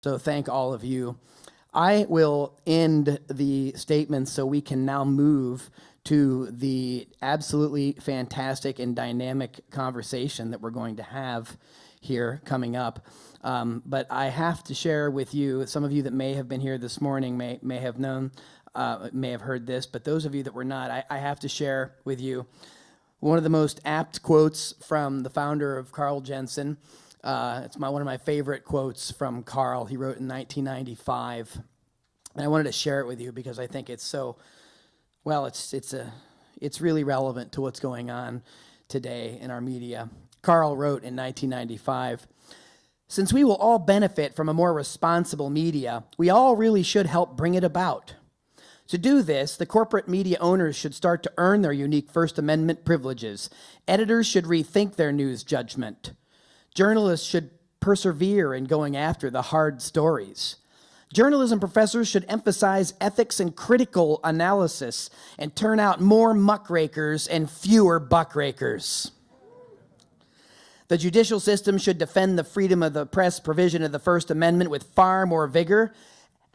So thank all of you. I will end the statement so we can now move to the absolutely fantastic and dynamic conversation that we're going to have here coming up. But I have to share with you, some of you that may have been here this morning may have known, may have heard this, but those of you that were not, I have to share with you one of the most apt quotes from the founder of Carl Jensen. It's one of my favorite quotes from Carl. He wrote in 1995. And I wanted to share it with you because I think it's so, well, it's really relevant to what's going on today in our media. Carl wrote in 1995, "Since we will all benefit from a more responsible media, we all really should help bring it about. To do this, the corporate media owners should start to earn their unique First Amendment privileges. Editors should rethink their news judgment. Journalists should persevere in going after the hard stories. Journalism professors should emphasize ethics and critical analysis and turn out more muckrakers and fewer buckrakers. The judicial system should defend the freedom of the press provision of the First Amendment with far more vigor,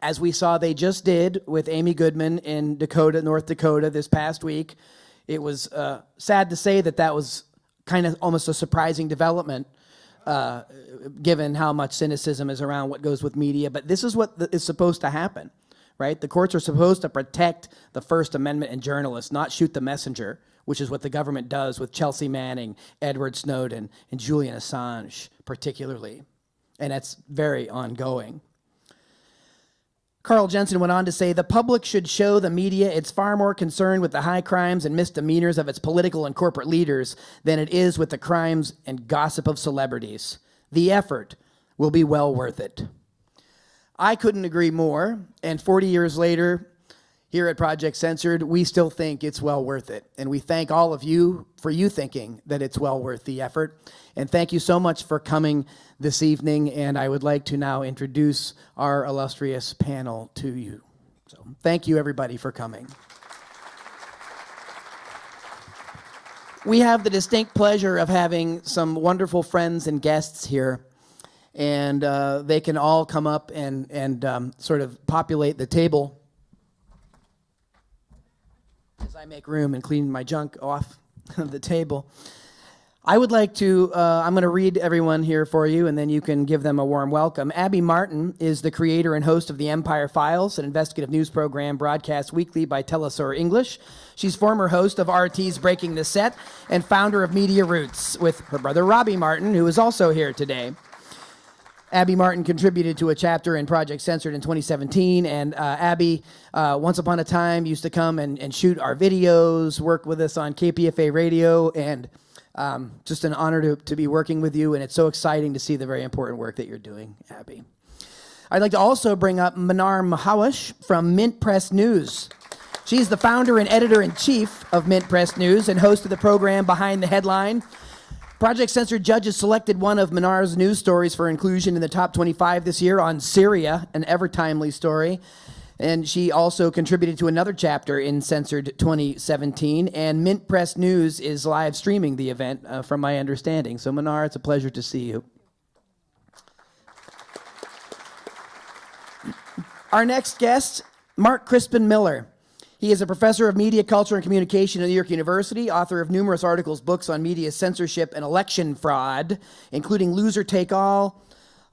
as we saw they just did with Amy Goodman in North Dakota this past week. It was sad to say that was kind of almost a surprising development, given how much cynicism is around what goes with media. But this is what is supposed to happen, right? The courts are supposed to protect the First Amendment and journalists, not shoot the messenger, which is what the government does with Chelsea Manning, Edward Snowden, and Julian Assange particularly. And that's very ongoing. Carl Jensen went on to say, "The public should show the media it's far more concerned with the high crimes and misdemeanors of its political and corporate leaders than it is with the crimes and gossip of celebrities. The effort will be well worth it." I couldn't agree more, and 40 years later, here at Project Censored, we still think it's well worth it. And we thank all of you for you thinking that it's well worth the effort. And thank you so much for coming this evening. And I would like to now introduce our illustrious panel to you. So thank you, everybody, for coming. We have the distinct pleasure of having some wonderful friends and guests here. And they can all come up and sort of populate the table as I make room and clean my junk off the table. I would like to, I'm going to read everyone here for you, and then you can give them a warm welcome. Abby Martin is the creator and host of the Empire Files, an investigative news program broadcast weekly by Telesur English. She's former host of RT's Breaking the Set and founder of Media Roots with her brother Robbie Martin, who is also here today. Abby Martin contributed to a chapter in Project Censored in 2017, and Abby, once upon a time, used to come and shoot our videos, work with us on KPFA radio, and just an honor to be working with you, and it's so exciting to see the very important work that you're doing, Abby. I'd like to also bring up Mnar Muhawesh from Mint Press News. She's the founder and editor-in-chief of Mint Press News and host of the program Behind the Headline. Project Censored judges selected one of Mnar's news stories for inclusion in the top 25 this year on Syria, an ever-timely story. And she also contributed to another chapter in Censored 2017. And Mint Press News is live streaming the event, from my understanding. So, Mnar, it's a pleasure to see you. Our next guest, Marc Crispin Miller. He is a professor of media culture and communication at New York University, author of numerous articles, books on media censorship and election fraud, including Loser Take All,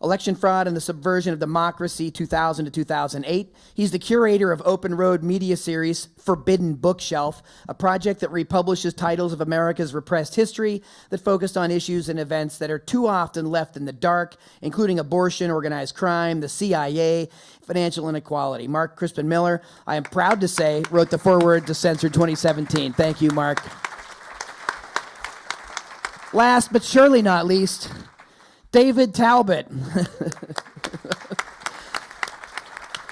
Election Fraud and the Subversion of Democracy, 2000 to 2008. He's the curator of Open Road media series Forbidden Bookshelf, a project that republishes titles of America's repressed history that focused on issues and events that are too often left in the dark, including abortion, organized crime, the CIA, financial inequality. Marc Crispin Miller, I am proud to say, wrote the foreword to Censored 2017. Thank you, Marc. Last but surely not least, David Talbot.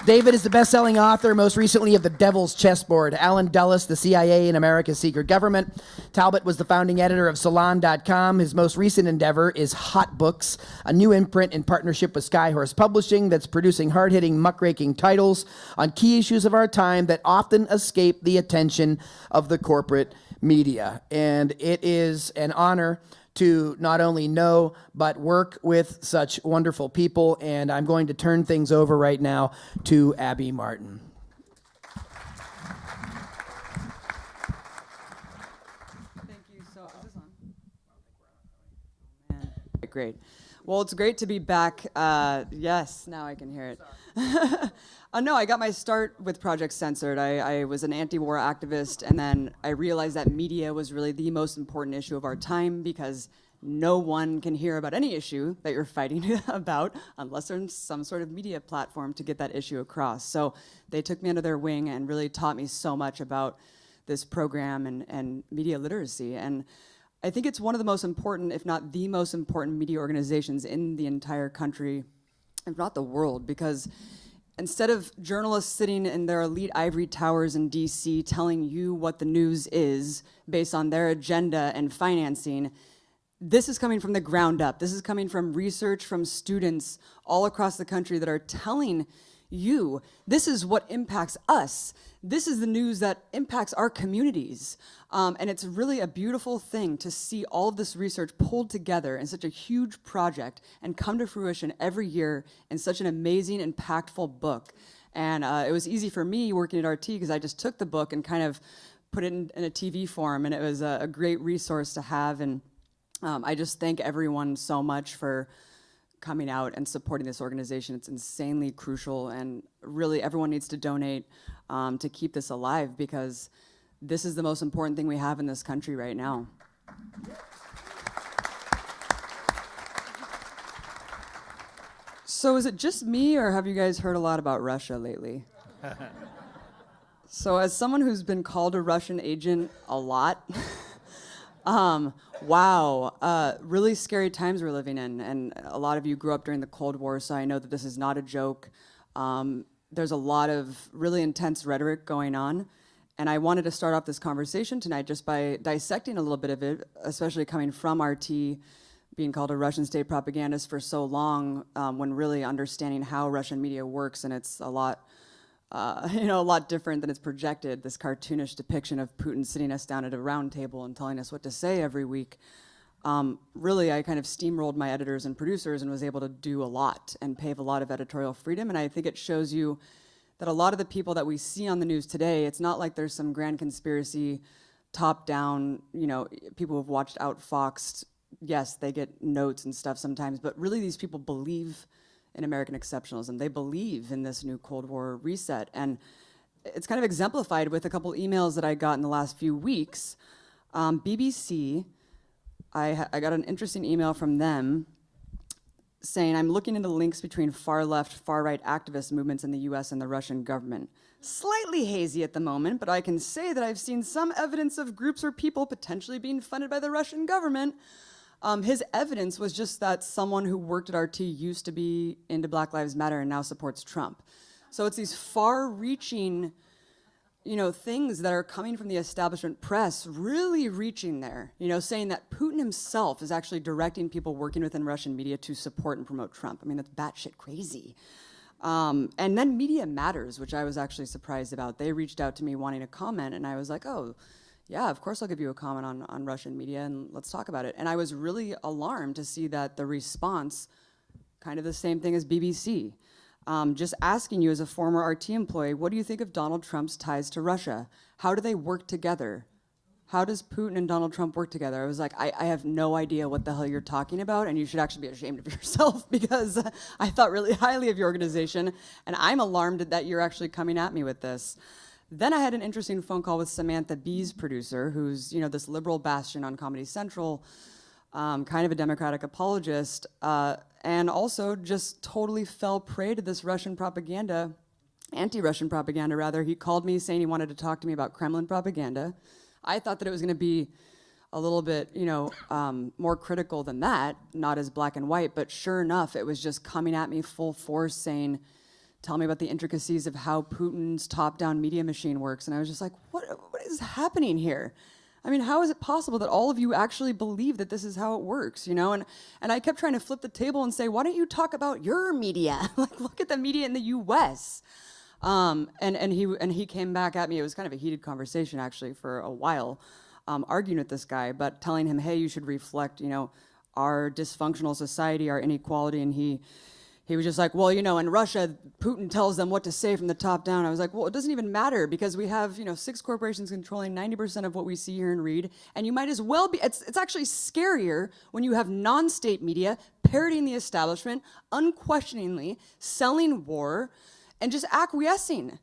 David is the best-selling author, most recently of The Devil's Chessboard, Alan Dulles, the CIA and America's Secret Government. Talbot was the founding editor of Salon.com. His most recent endeavor is Hot Books, a new imprint in partnership with Skyhorse Publishing that's producing hard-hitting, muckraking titles on key issues of our time that often escape the attention of the corporate media. And it is an honor to not only know, but work with such wonderful people. And I'm going to turn things over right now to Abby Martin. Thank you. So, is this on? Man. Great. Well, it's great to be back. Yes, now I can hear it. No, I got my start with Project Censored. I was an anti-war activist, and then I realized that media was really the most important issue of our time, because no one can hear about any issue that you're fighting about unless there's some sort of media platform to get that issue across. So they took me under their wing and really taught me so much about this program and media literacy. And I think it's one of the most important, if not the most important, media organizations in the entire country, if not the world, because instead of journalists sitting in their elite ivory towers in DC telling you what the news is based on their agenda and financing, this is coming from the ground up. This is coming from research from students all across the country that are telling you, this is what impacts us. This is the news that impacts our communities. And it's really a beautiful thing to see all of this research pulled together in such a huge project and come to fruition every year in such an amazing, impactful book. And it was easy for me working at RT because I just took the book and kind of put it in a TV form, and it was a great resource to have. And I just thank everyone so much for coming out and supporting this organization. It's insanely crucial, and really everyone needs to donate to keep this alive, because this is the most important thing we have in this country right now. So is it just me, or have you guys heard a lot about Russia lately? So as someone who's been called a Russian agent a lot, wow, really scary times we're living in, and a lot of you grew up during the Cold War, so I know that this is not a joke. There's a lot of really intense rhetoric going on, and I wanted to start off this conversation tonight just by dissecting a little bit of it, especially coming from RT, being called a Russian state propagandist for so long, when really understanding how Russian media works, and it's a lot a lot different than it's projected, this cartoonish depiction of Putin sitting us down at a round table and telling us what to say every week. Really, I kind of steamrolled my editors and producers and was able to do a lot and pave a lot of editorial freedom. And I think it shows you that a lot of the people that we see on the news today, it's not like there's some grand conspiracy, top-down, people who've watched Outfoxed. Yes, they get notes and stuff sometimes, but really these people believe in American exceptionalism. They believe in this new Cold War reset. And it's kind of exemplified with a couple emails that I got in the last few weeks. BBC, I got an interesting email from them saying, I'm looking into links between far-left, far-right activist movements in the US and the Russian government. Slightly hazy at the moment, but I can say that I've seen some evidence of groups or people potentially being funded by the Russian government. His evidence was just that someone who worked at RT used to be into Black Lives Matter and now supports Trump. So it's these far-reaching, things that are coming from the establishment press, really reaching there, saying that Putin himself is actually directing people working within Russian media to support and promote Trump. I mean, that's batshit crazy. And then Media Matters, which I was actually surprised about. They reached out to me wanting to comment, and I was like, oh, yeah, of course I'll give you a comment on Russian media, and let's talk about it. And I was really alarmed to see that the response, kind of the same thing as BBC. Just asking you as a former RT employee, what do you think of Donald Trump's ties to Russia? How do they work together? How does Putin and Donald Trump work together? I was like, I have no idea what the hell you're talking about, and you should actually be ashamed of yourself, because I thought really highly of your organization, and I'm alarmed that you're actually coming at me with this. Then I had an interesting phone call with Samantha Bee's producer, who's this liberal bastion on Comedy Central, kind of a Democratic apologist, and also just totally fell prey to this Russian propaganda, anti-Russian propaganda rather. He called me saying he wanted to talk to me about Kremlin propaganda. I thought that it was going to be a little bit, more critical than that, not as black and white, but sure enough, it was just coming at me full force saying, tell me about the intricacies of how Putin's top-down media machine works. And I was just like, what is happening here? I mean, how is it possible that all of you actually believe that this is how it works, And I kept trying to flip the table and say, why don't you talk about your media? Like, look at the media in the US. And he came back at me. It was kind of a heated conversation, actually, for a while. arguing with this guy, but telling him, hey, you should reflect, our dysfunctional society, our inequality, and he was just like, well, in Russia, Putin tells them what to say from the top down. I was like, well, it doesn't even matter because we have, 6 corporations controlling 90% of what we see, hear, and read. And you might as well be, it's actually scarier when you have non-state media parroting the establishment, unquestioningly selling war, and just acquiescing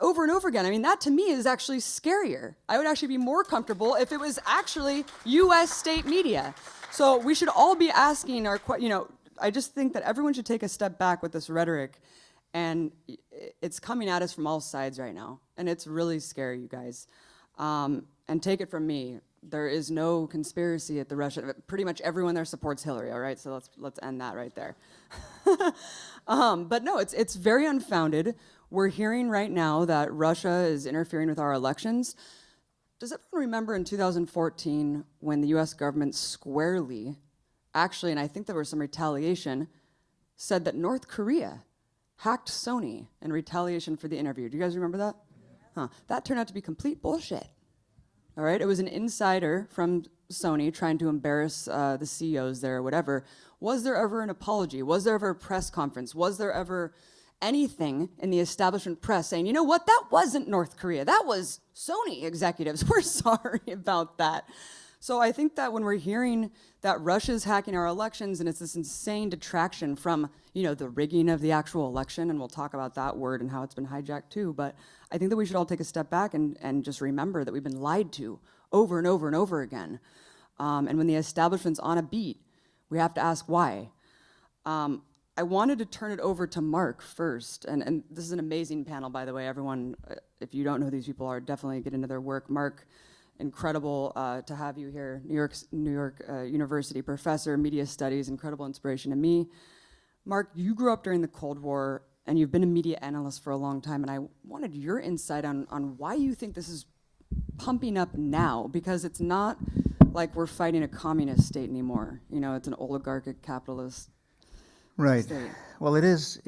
over and over again. I mean, that to me is actually scarier. I would actually be more comfortable if it was actually U.S. state media. So we should all be asking I just think that everyone should take a step back with this rhetoric, and it's coming at us from all sides right now, and it's really scary, you guys. And take it from me, there is no conspiracy at the Russia. Pretty much everyone there supports Hillary. All right, so let's end that right there. But no, it's very unfounded. We're hearing right now that Russia is interfering with our elections. Does everyone remember in 2014 when the U.S. government squarely, actually, and I think there was some retaliation, said that North Korea hacked Sony in retaliation for the interview? Do you guys remember that? Huh. That turned out to be complete bullshit. All right, it was an insider from Sony trying to embarrass the CEOs there or whatever. Was there ever an apology? Was there ever a press conference? Was there ever anything in the establishment press saying, you know what, that wasn't North Korea, that was Sony executives. We're sorry about that. So I think that when we're hearing that Russia's hacking our elections and it's this insane detraction from, the rigging of the actual election, and we'll talk about that word and how it's been hijacked too, but I think that we should all take a step back and just remember that we've been lied to over and over and over again. And when the establishment's on a beat, we have to ask why. I wanted to turn it over to Marc first, and this is an amazing panel, by the way. Everyone, if you don't know who these people are, definitely get into their work. Marc, incredible to have you here. New York University professor, media studies, incredible inspiration to me. Marc, you grew up during the Cold War, and you've been a media analyst for a long time, and I wanted your insight on why you think this is pumping up now, because it's not like we're fighting a communist state anymore. It's an oligarchic capitalist state. Well, it is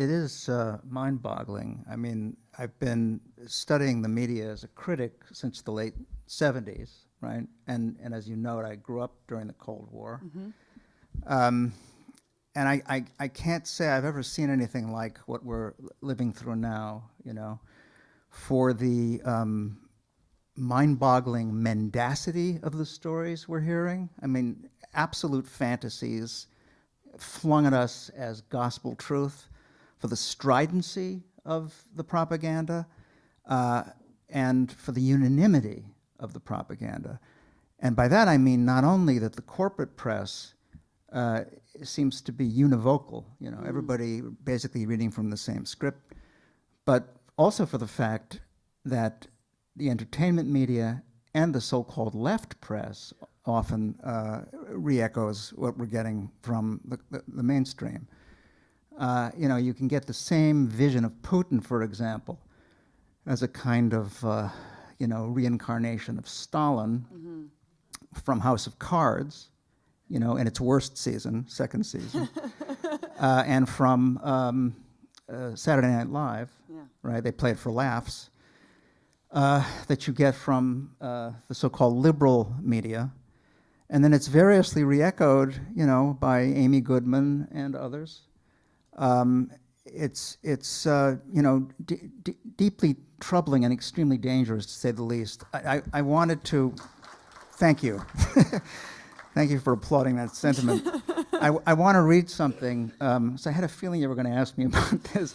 mind-boggling. I mean, I've been studying the media as a critic since the late 70s, right? And as you note, I grew up during the Cold War. Mm-hmm. And I can't say I've ever seen anything like what we're living through now, for the mind-boggling mendacity of the stories we're hearing. I mean, absolute fantasies flung at us as gospel truth, for the stridency of the propaganda, and for the unanimity of the propaganda. And by that I mean not only that the corporate press seems to be univocal, everybody basically reading from the same script, but also for the fact that the entertainment media and the so-called left press often re-echoes what we're getting from the mainstream. You can get the same vision of Putin, for example, as a kind of reincarnation of Stalin from House of Cards, in its worst season, second season, and from Saturday Night Live, right? They play it for laughs. That you get from the so-called liberal media. And then it's variously re-echoed, by Amy Goodman and others. It's deeply troubling and extremely dangerous, to say the least. I wanted to, thank you. Thank you for applauding that sentiment. I want to read something. So I had a feeling you were going to ask me about this.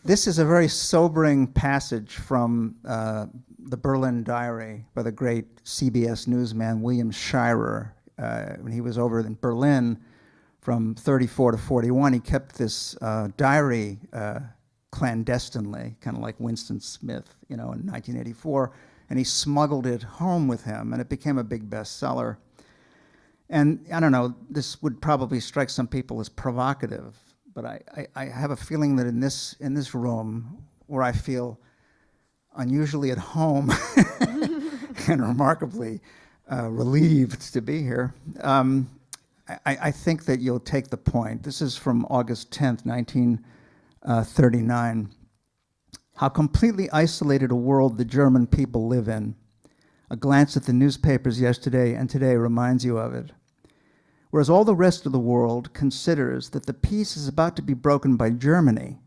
This is a very sobering passage from the Berlin Diary by the great CBS newsman William Shirer. When he was over in Berlin from 34 to 41, he kept this diary clandestinely, kind of like Winston Smith, in 1984, and he smuggled it home with him, and it became a big bestseller. And I don't know, this would probably strike some people as provocative, but I have a feeling that in this room, where I feel unusually at home and remarkably relieved to be here, I think that you'll take the point. This is from August 10th, 1939. How completely isolated a world the German people live in. A glance at the newspapers yesterday and today reminds you of it. Whereas all the rest of the world considers that the peace is about to be broken by Germany,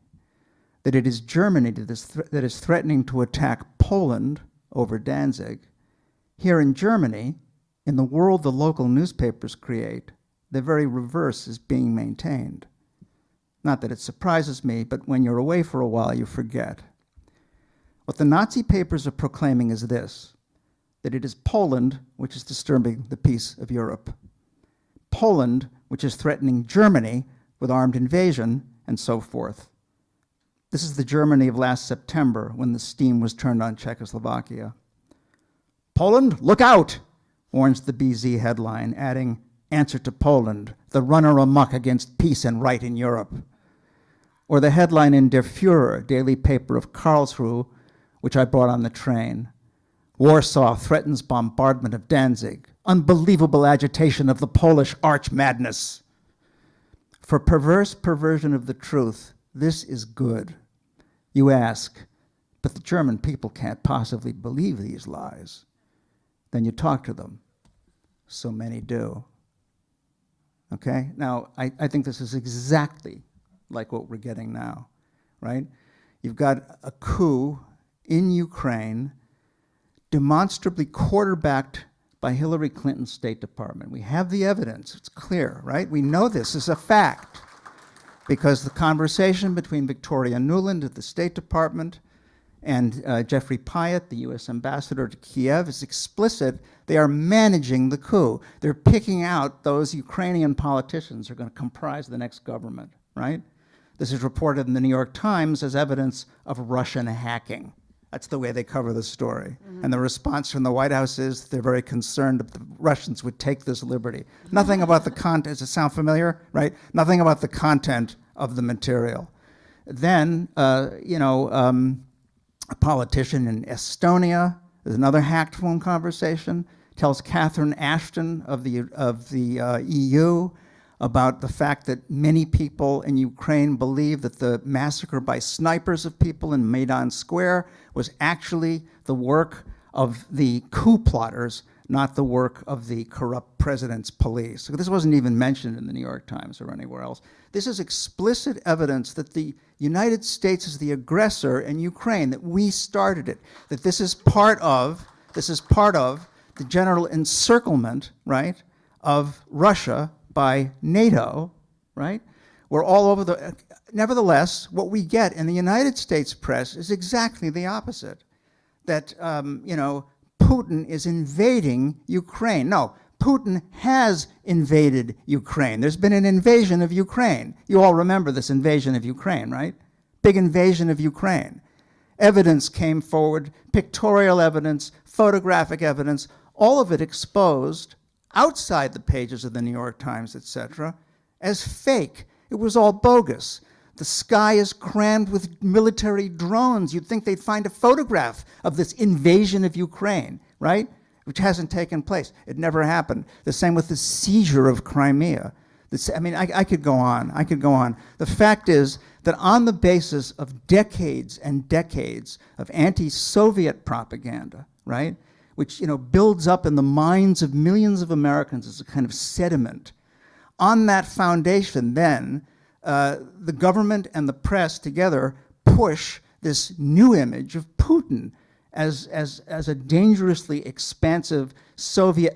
that it is Germany that is threatening to attack Poland over Danzig, here in Germany, in the world the local newspapers create, the very reverse is being maintained. Not that it surprises me, but when you're away for a while, you forget. What the Nazi papers are proclaiming is this, that it is Poland which is disturbing the peace of Europe. Poland which is threatening Germany with armed invasion and so forth. This is the Germany of last September when the steam was turned on Czechoslovakia. Poland, look out, warns the BZ headline, adding, answer to Poland, the runner amok against peace and right in Europe. Or the headline in Der Führer, daily paper of Karlsruhe, which I brought on the train. Warsaw threatens bombardment of Danzig. Unbelievable agitation of the Polish arch madness. For perverse perversion of the truth, this is good. You ask, but the German people can't possibly believe these lies. Then you talk to them. So many do. Okay? Now, I think this is exactly like what we're getting now, right? You've got a coup in Ukraine demonstrably quarterbacked by Hillary Clinton's State Department. We have the evidence. It's clear, right? We know this is a fact because the conversation between Victoria Nuland at the State Department and Jeffrey Pyatt, the U.S. ambassador to Kiev, is explicit. They are managing the coup. They're picking out those Ukrainian politicians who are going to comprise the next government, right? This is reported in the New York Times as evidence of Russian hacking. That's the way they cover the story. Mm-hmm. And the response from the White House is they're very concerned that the Russians would take this liberty. Nothing about the content, does it sound familiar, right? Nothing about the content of the material. Then, a politician in Estonia, there's another hacked phone conversation, tells Catherine Ashton of the EU about the fact that many people in Ukraine believe that the massacre by snipers of people in Maidan Square was actually the work of the coup plotters, not the work of the corrupt president's police. So this wasn't even mentioned in the New York Times or anywhere else. This is explicit evidence that the United States is the aggressor in Ukraine, that we started it, that this is part of the general encirclement, right, of Russia by NATO, right? We're all over the... Nevertheless, what we get in the United States press is exactly the opposite. That, Putin is invading Ukraine. No, Putin has invaded Ukraine. There's been an invasion of Ukraine. You all remember this invasion of Ukraine, right? Big invasion of Ukraine. Evidence came forward, pictorial evidence, photographic evidence, all of it exposed outside the pages of the New York Times, etc., as fake. It was all bogus. The sky is crammed with military drones. You'd think they'd find a photograph of this invasion of Ukraine, right? Which hasn't taken place. It never happened. The same with the seizure of Crimea. I could go on. I could go on. The fact is that on the basis of decades and decades of anti-Soviet propaganda, right, which builds up in the minds of millions of Americans as a kind of sediment. On that foundation, then, the government and the press together push this new image of Putin as a dangerously expansive Soviet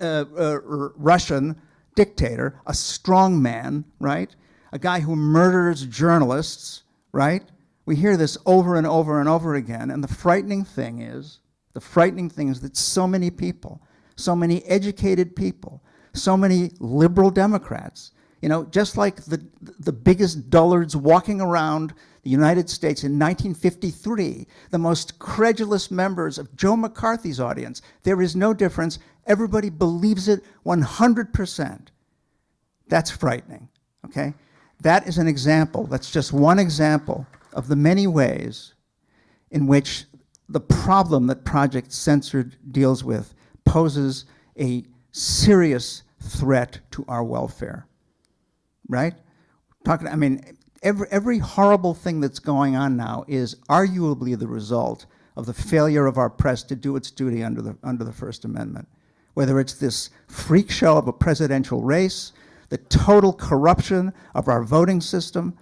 Russian dictator, a strong man, right? A guy who murders journalists, right? We hear this over and over and over again, and the frightening thing is that so many people, so many educated people, so many liberal Democrats, just like the biggest dullards walking around the United States in 1953, the most credulous members of Joe McCarthy's audience, there is no difference. Everybody believes it 100%. That's frightening, okay? That is an example, that's just one example of the many ways in which the problem that Project Censored deals with poses a serious threat to our welfare, right? Every horrible thing that's going on now is arguably the result of the failure of our press to do its duty under the First Amendment. Whether it's this freak show of a presidential race, the total corruption of our voting system,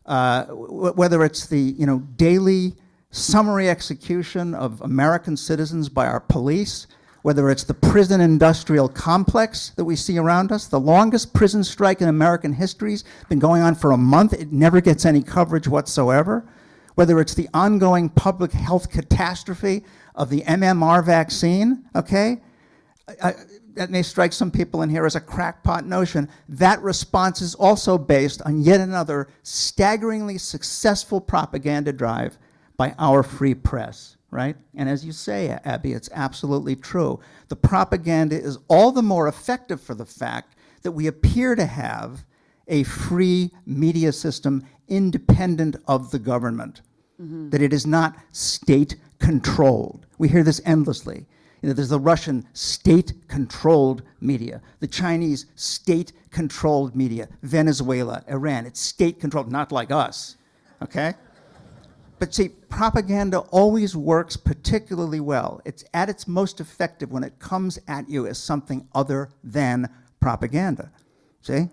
whether it's the daily summary execution of American citizens by our police, whether it's the prison industrial complex that we see around us. The longest prison strike in American history has been going on for a month. It never gets any coverage whatsoever. Whether it's the ongoing public health catastrophe of the MMR vaccine, okay? That may strike some people in here as a crackpot notion. That response is also based on yet another staggeringly successful propaganda drive by our free press, right? And as you say, Abby, it's absolutely true. The propaganda is all the more effective for the fact that we appear to have a free media system independent of the government, that it is not state-controlled. We hear this endlessly. There's the Russian state-controlled media, the Chinese state-controlled media, Venezuela, Iran, it's state-controlled, not like us, okay? But see, propaganda always works particularly well. It's at its most effective when it comes at you as something other than propaganda. See?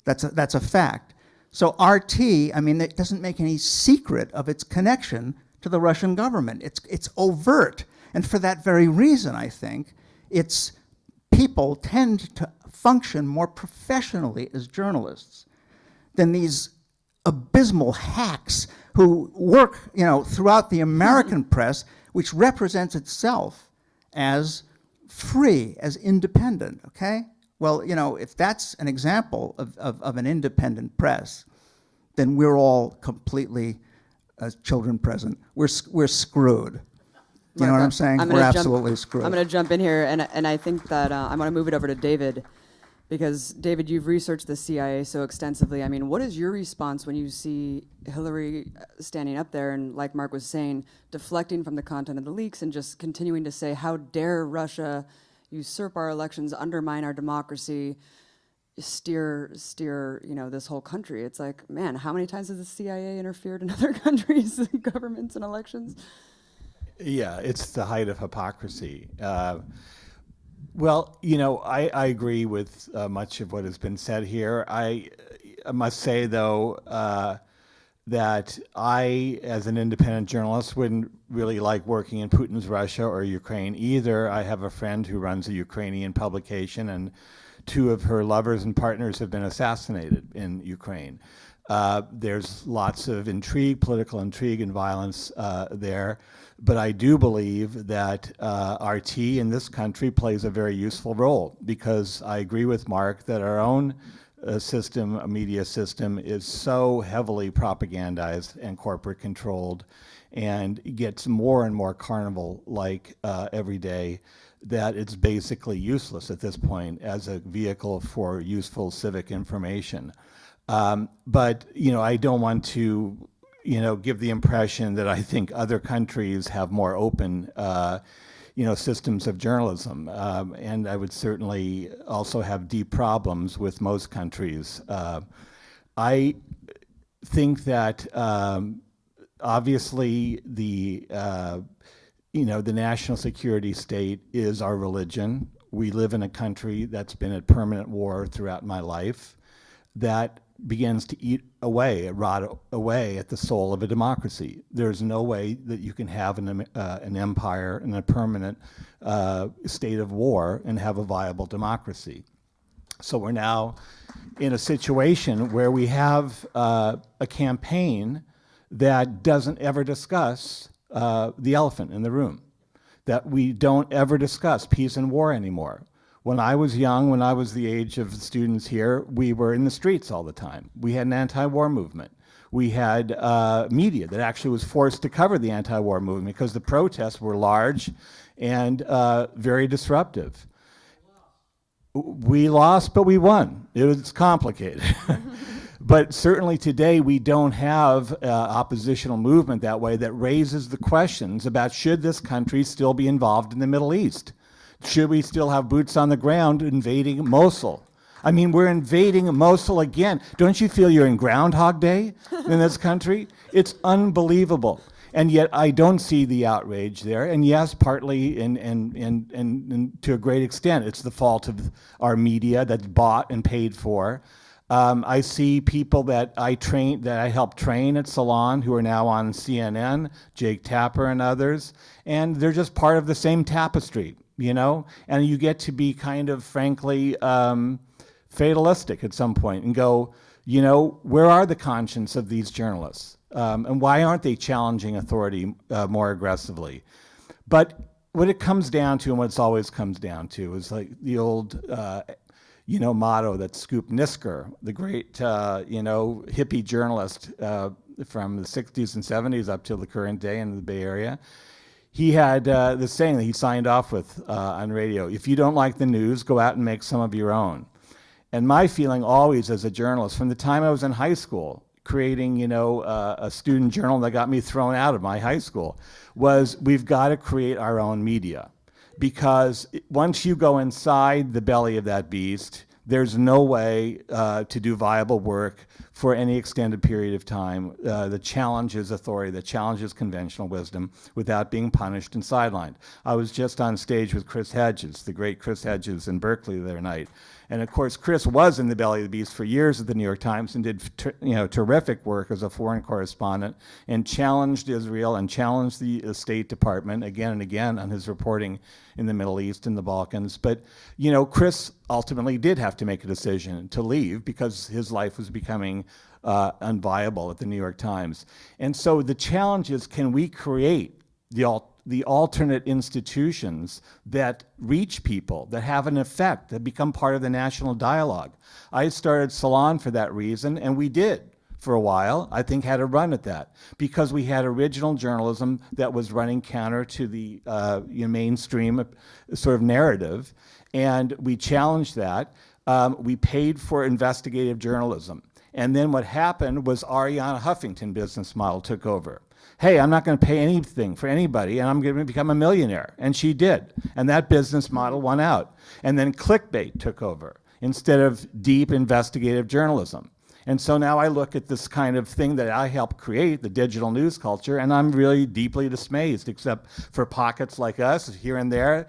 That's a fact. So RT, it doesn't make any secret of its connection to the Russian government. It's overt. And for that very reason, I think, its people tend to function more professionally as journalists than these abysmal hacks who work, throughout the American press, which represents itself as free, as independent, okay? Well, if that's an example of an independent press, then we're all completely, as children present, we're screwed. You know what I'm saying? We're absolutely screwed. I'm going to jump in here, and I think that I'm going to move it over to David, because, David, you've researched the CIA so extensively. What is your response when you see Hillary standing up there and, like Marc was saying, deflecting from the content of the leaks and just continuing to say, how dare Russia usurp our elections, undermine our democracy, steer this whole country? It's like, man, how many times has the CIA interfered in other countries' governments and elections? Yeah, it's the height of hypocrisy. Well, I agree with much of what has been said here. I must say, though, that I, as an independent journalist, wouldn't really like working in Putin's Russia or Ukraine either. I have a friend who runs a Ukrainian publication, and 2 of her lovers and partners have been assassinated in Ukraine. There's lots of intrigue, political intrigue and violence there. But I do believe that RT in this country plays a very useful role, because I agree with Marc that our own media system is so heavily propagandized and corporate controlled and gets more and more carnival-like every day, that it's basically useless at this point as a vehicle for useful civic information. But I don't want to give the impression that I think other countries have more open, systems of journalism. And I would certainly also have deep problems with most countries. I think that obviously the national security state is our religion. We live in a country that's been at permanent war throughout my life. That begins to eat away, rot away at the soul of a democracy. There's no way that you can have an empire in a permanent state of war and have a viable democracy. So we're now in a situation where we have a campaign that doesn't ever discuss the elephant in the room, that we don't ever discuss peace and war anymore. When I was young, when I was the age of the students here, we were in the streets all the time. We had an anti-war movement. We had media that actually was forced to cover the anti-war movement because the protests were large and very disruptive. We lost, but we won. It was complicated. But certainly today we don't have oppositional movement that way that raises the questions about should this country still be involved in the Middle East? Should we still have boots on the ground invading Mosul? We're invading Mosul again. Don't you feel you're in Groundhog Day in this country? It's unbelievable. And yet I don't see the outrage there. And yes, partly and to a great extent, it's the fault of our media that's bought and paid for. I see people that I helped train at Salon who are now on CNN, Jake Tapper and others, and they're just part of the same tapestry, you know? And you get to be kind of, frankly, fatalistic at some point and go, you know, where are the conscience of these journalists? And why aren't they challenging authority more aggressively? But what it comes down to, and what it's always comes down to, is like the old, motto that Scoop Nisker, the great, hippie journalist from the 60s and 70s up till the current day in the Bay Area. He had this saying that he signed off with on radio: if you don't like the news, go out and make some of your own. And my feeling always as a journalist, from the time I was in high school, creating, a student journal that got me thrown out of my high school, was we've got to create our own media. Because once you go inside the belly of that beast, there's no way to do viable work for any extended period of time that challenges authority, that challenges conventional wisdom without being punished and sidelined. I was just on stage with Chris Hedges, the great Chris Hedges in Berkeley the other night. And of course, Chris was in the belly of the beast for years at the New York Times and did terrific work as a foreign correspondent and challenged Israel and challenged the State Department again and again on his reporting in the Middle East and the Balkans. But, Chris ultimately did have to make a decision to leave because his life was becoming unviable at the New York Times. And so the challenge is, can we create the alternate institutions that reach people, that have an effect, that become part of the national dialogue? I started Salon for that reason, and we did for a while. I think had a run at that because we had original journalism that was running counter to the mainstream sort of narrative, and we challenged that. We paid for investigative journalism. And then what happened was Arianna Huffington business model took over. Hey, I'm not going to pay anything for anybody, and I'm going to become a millionaire. And she did. And that business model won out. And then clickbait took over instead of deep investigative journalism. And so now I look at this kind of thing that I helped create, the digital news culture, and I'm really deeply dismayed, except for pockets like us here and there,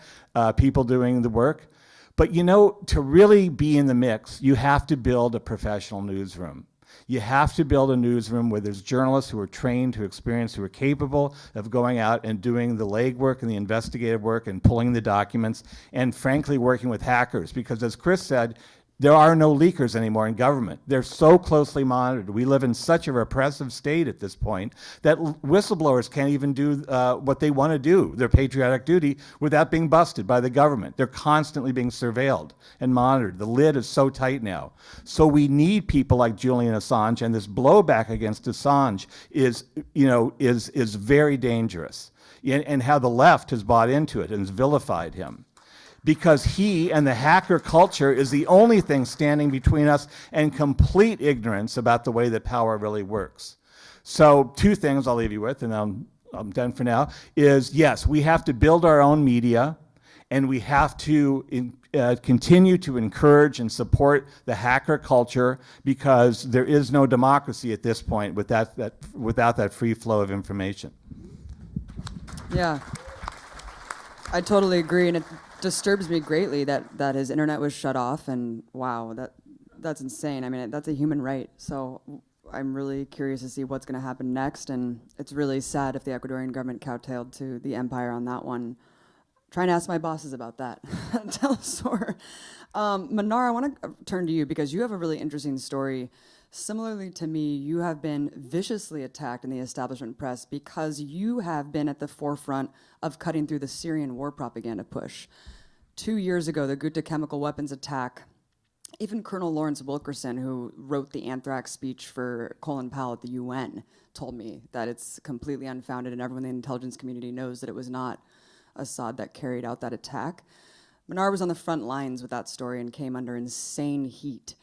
people doing the work. But to really be in the mix, you have to build a professional newsroom. You have to build a newsroom where there's journalists who are trained, who are experienced, who are capable of going out and doing the legwork and the investigative work and pulling the documents and, frankly, working with hackers. Because as Chris said, there are no leakers anymore in government. They're so closely monitored. We live in such a repressive state at this point that whistleblowers can't even do what they want to do, their patriotic duty, without being busted by the government. They're constantly being surveilled and monitored. The lid is so tight now. So we need people like Julian Assange, and this blowback against Assange is very dangerous. And how the left has bought into it and has vilified him, because he and the hacker culture is the only thing standing between us and complete ignorance about the way that power really works. So 2 things I'll leave you with, and I'm done for now, is yes, we have to build our own media, and we have to continue to encourage and support the hacker culture, because there is no democracy at this point without that free flow of information. Yeah, I totally agree, and it disturbs me greatly that his internet was shut off, and wow, that's insane. I mean, that's a human right. So I'm really curious to see what's going to happen next, and it's really sad if the Ecuadorian government kowtowed to the empire on that one. Trying to ask my bosses about that. Tell us more. Mnar, I want to turn to you because you have a really interesting story. Similarly to me, you have been viciously attacked in the establishment press because you have been at the forefront of cutting through the Syrian war propaganda push. 2 years ago, the Ghouta chemical weapons attack, even Colonel Lawrence Wilkerson, who wrote the anthrax speech for Colin Powell at the UN, told me that it's completely unfounded and everyone in the intelligence community knows that it was not Assad that carried out that attack. Mnar was on the front lines with that story and came under insane heat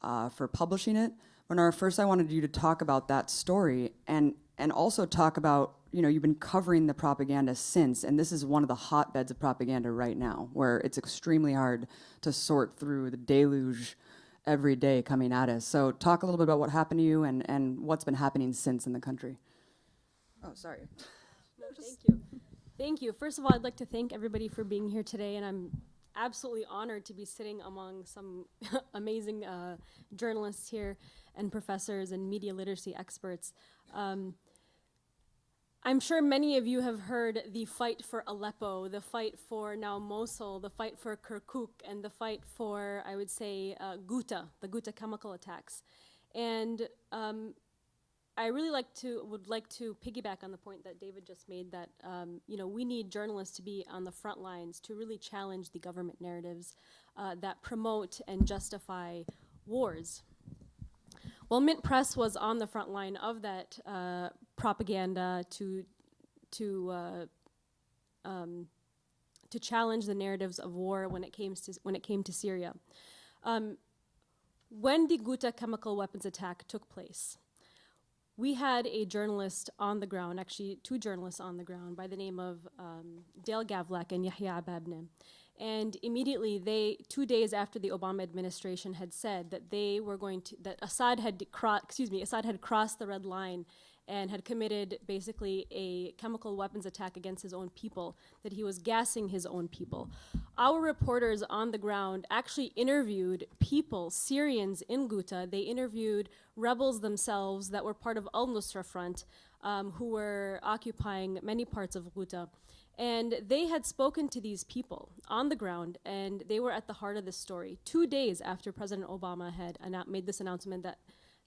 for publishing it. Mnar, first I wanted you to talk about that story and also talk about, you've been covering the propaganda since, and this is one of the hotbeds of propaganda right now, where it's extremely hard to sort through the deluge every day coming at us. So talk a little bit about what happened to you and what's been happening since in the country. Oh, sorry. No, thank you. Thank you. First of all, I'd like to thank everybody for being here today, and I'm absolutely honored to be sitting among some amazing journalists here and professors and media literacy experts. I'm sure many of you have heard the fight for Aleppo, the fight for now Mosul, the fight for Kirkuk, and the fight for, I would say, Ghouta, the Ghouta chemical attacks. And I really would like to piggyback on the point that David just made that we need journalists to be on the front lines to really challenge the government narratives that promote and justify wars. Well, Mint Press was on the front line of that propaganda to challenge the narratives of war when it came to Syria. When the Ghouta chemical weapons attack took place, we had a journalist on the ground, actually 2 journalists on the ground by the name of Dale Gavlak and Yahya Ababne. And immediately, 2 days after the Obama administration had said that that Assad had crossed the red line and had committed basically a chemical weapons attack against his own people, that he was gassing his own people. Our reporters on the ground actually interviewed people, Syrians in Ghouta. They interviewed rebels themselves that were part of al-Nusra Front, who were occupying many parts of Ghouta. And they had spoken to these people on the ground, and they were at the heart of this story. 2 days after President Obama had made this announcement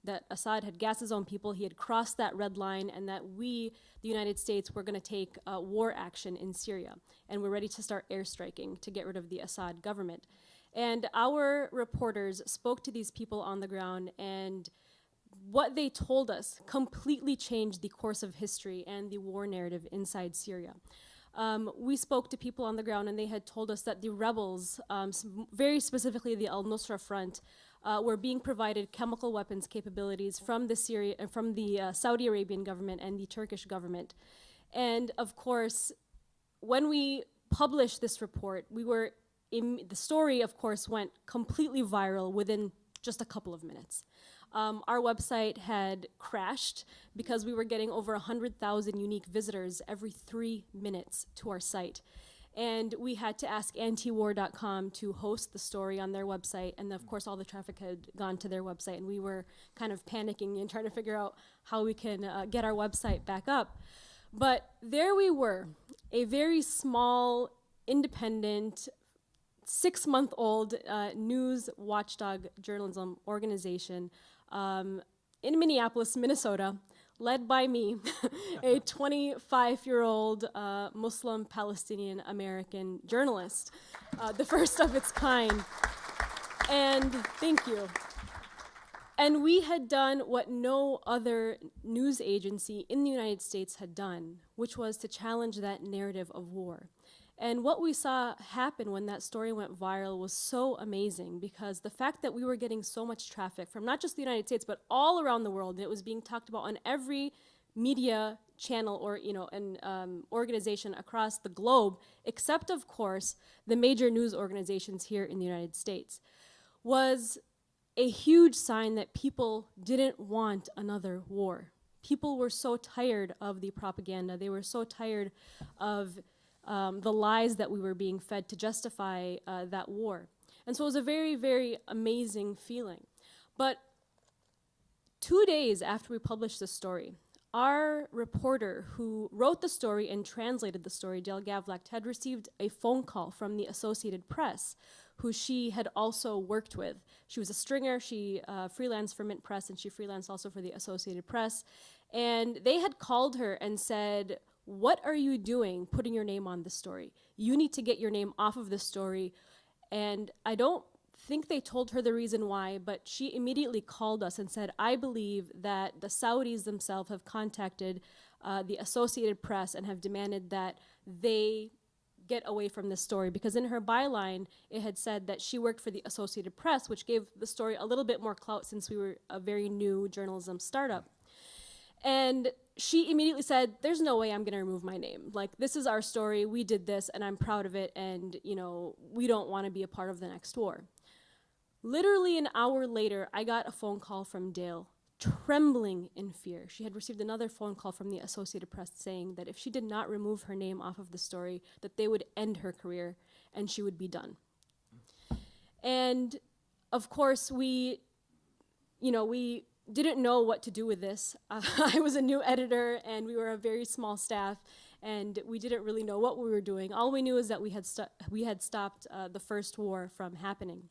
that Assad had gassed his own people, he had crossed that red line, and that we, the United States, were going to take war action in Syria. And we're ready to start airstriking to get rid of the Assad government. And our reporters spoke to these people on the ground, and what they told us completely changed the course of history and the war narrative inside Syria. We spoke to people on the ground, and they had told us that the rebels, very specifically the al-Nusra Front, were being provided chemical weapons capabilities from the Saudi Arabian government and the Turkish government. And of course, when we published this report, the story, of course, went completely viral within just a couple of minutes. Our website had crashed because we were getting over 100,000 unique visitors every 3 minutes to our site. And we had to ask antiwar.com to host the story on their website. And of course, all the traffic had gone to their website. And we were kind of panicking and trying to figure out how we can get our website back up. But there we were, a very small, independent, 6-month-old news watchdog journalism organization in Minneapolis, Minnesota, led by me, a 25-year-old Muslim Palestinian American journalist, the first of its kind. And thank you. And we had done what no other news agency in the United States had done, which was to challenge that narrative of war. And what we saw happen when that story went viral was so amazing, because the fact that we were getting so much traffic from not just the United States, but all around the world, and it was being talked about on every media channel or organization across the globe, except, of course, the major news organizations here in the United States, was a huge sign that people didn't want another war. People were so tired of the propaganda. They were so tired of the lies that we were being fed to justify that war. And so it was a very, very amazing feeling. But 2 days after we published this story, our reporter who wrote the story and translated the story, Dale Gavlak, had received a phone call from the Associated Press, who she had also worked with. She was a stringer. She freelanced for Mint Press, and she freelanced also for the Associated Press. And they had called her and said, "What are you doing putting your name on this story? You need to get your name off of this story." And I don't think they told her the reason why, but she immediately called us and said, "I believe that the Saudis themselves have contacted the Associated Press and have demanded that they get away from this story," because in her byline, it had said that she worked for the Associated Press, which gave the story a little bit more clout since we were a very new journalism startup. And she immediately said, "There's no way I'm going to remove my name. Like, this is our story. We did this, and I'm proud of it, and, we don't want to be a part of the next war." Literally an hour later, I got a phone call from Dale trembling in fear. She had received another phone call from the Associated Press saying that if she did not remove her name off of the story, that they would end her career and she would be done. And of course, we didn't know what to do with this. I was a new editor and we were a very small staff and we didn't really know what we were doing. All we knew is that we had stopped the first war from happening.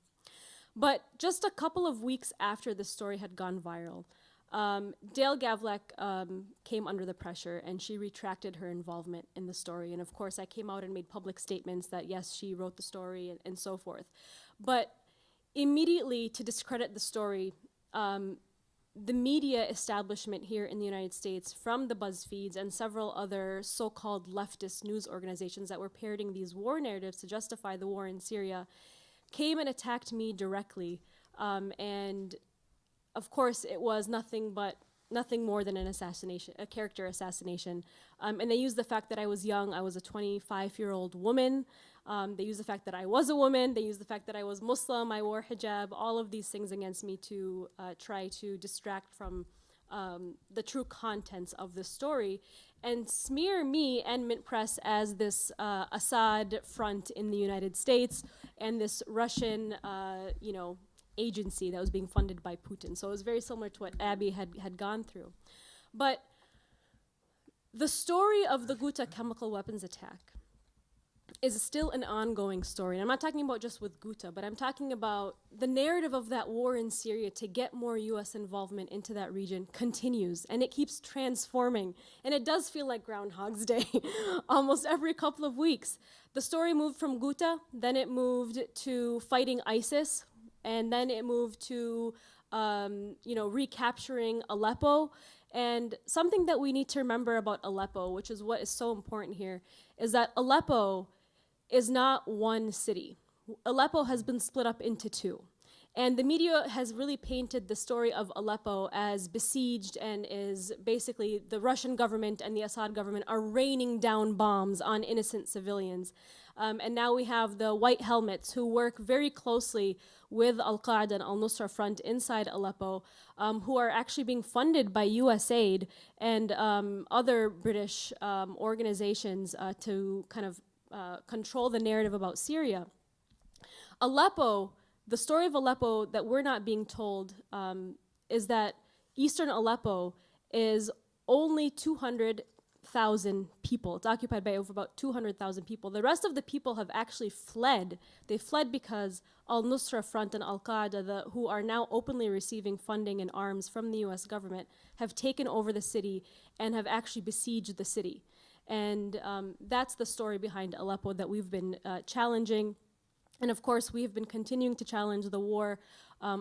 But just a couple of weeks after the story had gone viral, Dale Gavlek came under the pressure and she retracted her involvement in the story. And of course, I came out and made public statements that yes, she wrote the story and so forth. But immediately to discredit the story, the media establishment here in the United States, from the BuzzFeeds and several other so-called leftist news organizations that were parroting these war narratives to justify the war in Syria, came and attacked me directly. And of course, it was nothing more than an assassination, a character assassination. And they used the fact that I was young. I was a 25-year-old woman. They used the fact that I was a woman. They used the fact that I was Muslim. I wore hijab. All of these things against me to try to distract from the true contents of the story and smear me and Mint Press as this Assad front in the United States and this Russian, agency that was being funded by Putin. So it was very similar to what Abby had gone through. But the story of the Ghouta chemical weapons attack is still an ongoing story. And I'm not talking about just with Ghouta, but I'm talking about the narrative of that war in Syria to get more US involvement into that region continues, and it keeps transforming. And it does feel like Groundhog's Day almost every couple of weeks. The story moved from Ghouta, then it moved to fighting ISIS, and then it moved to recapturing Aleppo. And something that we need to remember about Aleppo, which is what is so important here, is that Aleppo is not one city. Aleppo has been split up into two. And the media has really painted the story of Aleppo as besieged and is basically the Russian government and the Assad government are raining down bombs on innocent civilians. And now we have the white helmets who work very closely with Al-Qaeda and Al-Nusra Front inside Aleppo, who are actually being funded by USAID and other British organizations to kind of control the narrative about Syria. Aleppo, the story of Aleppo that we're not being told is that eastern Aleppo is only 200,000 people. It's occupied by over about 200,000 people. The rest of the people have actually fled. They fled because Al-Nusra Front and Al-Qaeda, who are now openly receiving funding and arms from the US government, have taken over the city and have actually besieged the city. And that's the story behind Aleppo that we've been challenging. And of course, we have been continuing to challenge the war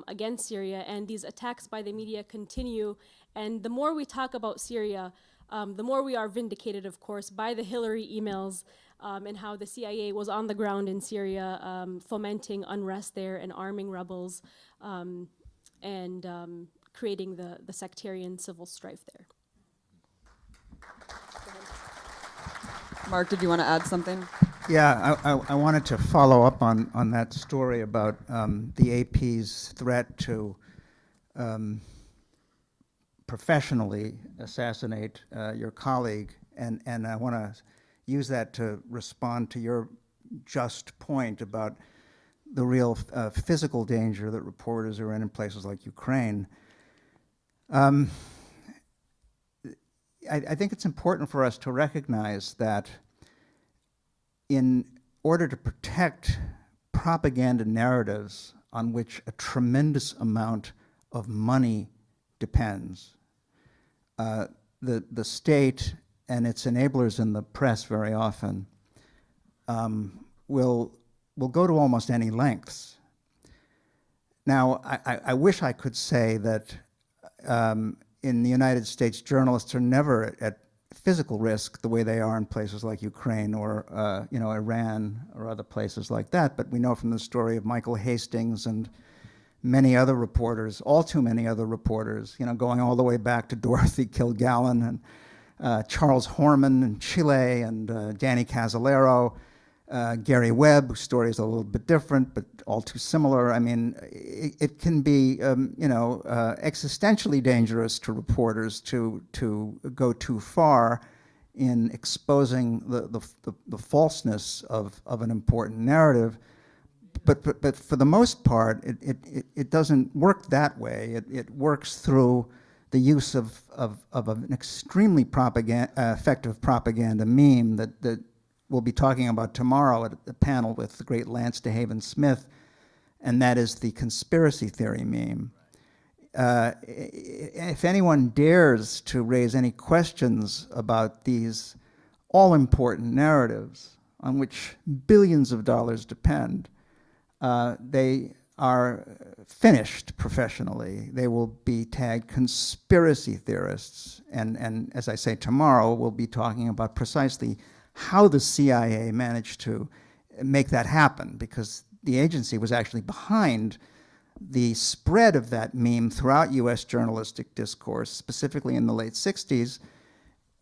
against Syria, and these attacks by the media continue. And the more we talk about Syria, the more we are vindicated, of course, by the Hillary emails and how the CIA was on the ground in Syria, fomenting unrest there and arming rebels and creating the sectarian civil strife there. Marc, did you want to add something? Yeah, I wanted to follow up on that story about the AP's threat to professionally assassinate your colleague, and I want to use that to respond to your just point about the real physical danger that reporters are in places like Ukraine. I think it's important for us to recognize that in order to protect propaganda narratives on which a tremendous amount of money depends, the state and its enablers in the press very often will go to almost any lengths. Now, I wish I could say that in the United States, journalists are never at physical risk the way they are in places like Ukraine or Iran or other places like that. But we know from the story of Michael Hastings and many other reporters, all too many other reporters, going all the way back to Dorothy Kilgallen and Charles Horman in Chile and Danny Casolaro, Gary Webb, whose story is a little bit different, but all too similar. I mean, it can be, existentially dangerous to reporters to go too far in exposing the falseness of an important narrative. But for the most part, it doesn't work that way. It works through the use of an extremely effective propaganda meme that we'll be talking about tomorrow at the panel with the great Lance DeHaven Smith, and that is the conspiracy theory meme. If anyone dares to raise any questions about these all-important narratives on which billions of dollars depend, they are finished professionally. They will be tagged conspiracy theorists. And as I say, tomorrow we'll be talking about precisely how the CIA managed to make that happen, because the agency was actually behind the spread of that meme throughout US journalistic discourse, specifically in the late 60s,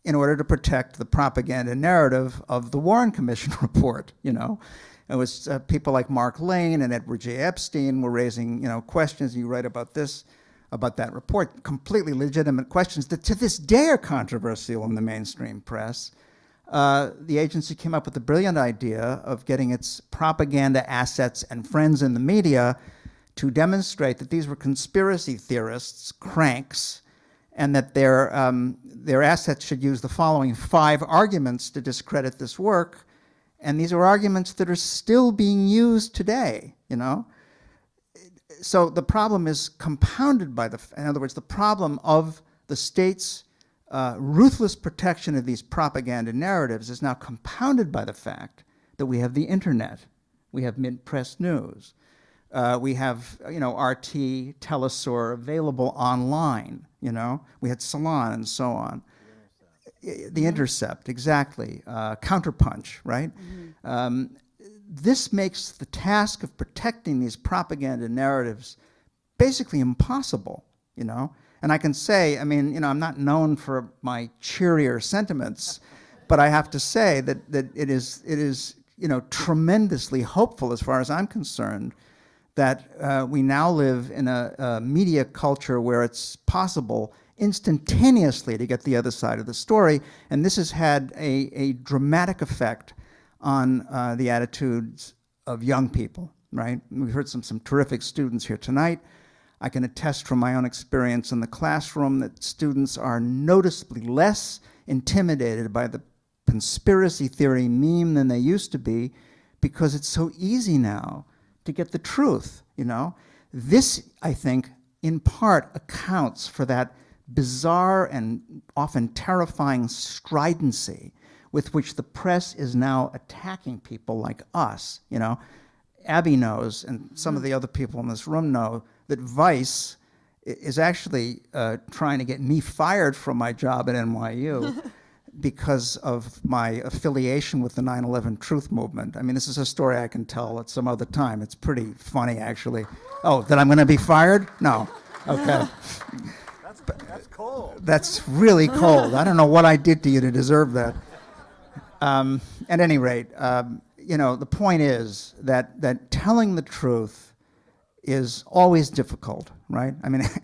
in order to protect the propaganda narrative of the Warren Commission report, you know. It was people like Marc Lane and Edward J. Epstein were raising, questions. You write about this, about that report, completely legitimate questions that to this day are controversial in the mainstream press. The agency came up with the brilliant idea of getting its propaganda assets and friends in the media to demonstrate that these were conspiracy theorists, cranks, and that their assets should use the following 5 arguments to discredit this work. And these are arguments that are still being used today, So the problem is compounded by in other words, the problem of the state's ruthless protection of these propaganda narratives is now compounded by the fact that we have the internet, we have mid-press news, we have RT, Telesur available online, we had Salon and so on. The Intercept, exactly. Counterpunch, right? Mm-hmm. This makes the task of protecting these propaganda narratives basically impossible, And I can say, I'm not known for my cheerier sentiments, but I have to say that it is tremendously hopeful as far as I'm concerned that we now live in a media culture where it's possible instantaneously to get the other side of the story, and this has had a dramatic effect on the attitudes of young people, right? We've heard some terrific students here tonight. I can attest from my own experience in the classroom that students are noticeably less intimidated by the conspiracy theory meme than they used to be, because it's so easy now to get the truth, This, I think, in part accounts for that bizarre and often terrifying stridency with which the press is now attacking people like us. Abby knows, and some of the other people in this room know, that Vice is actually trying to get me fired from my job at NYU because of my affiliation with the 9/11 Truth Movement. This is a story I can tell at some other time. It's pretty funny, actually. Oh, that I'm going to be fired? No. Okay. That's cold. That's really cold. I don't know what I did to you to deserve that. At any rate, the point is that telling the truth is always difficult, right?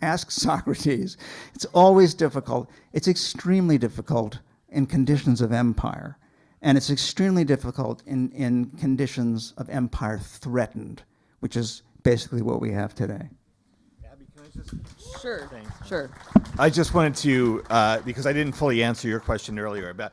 Ask Socrates. It's always difficult. It's extremely difficult in conditions of empire. And it's extremely difficult in conditions of empire threatened, which is basically what we have today. Abby, can I just... Sure. Thanks. Sure. I just wanted to, because I didn't fully answer your question earlier about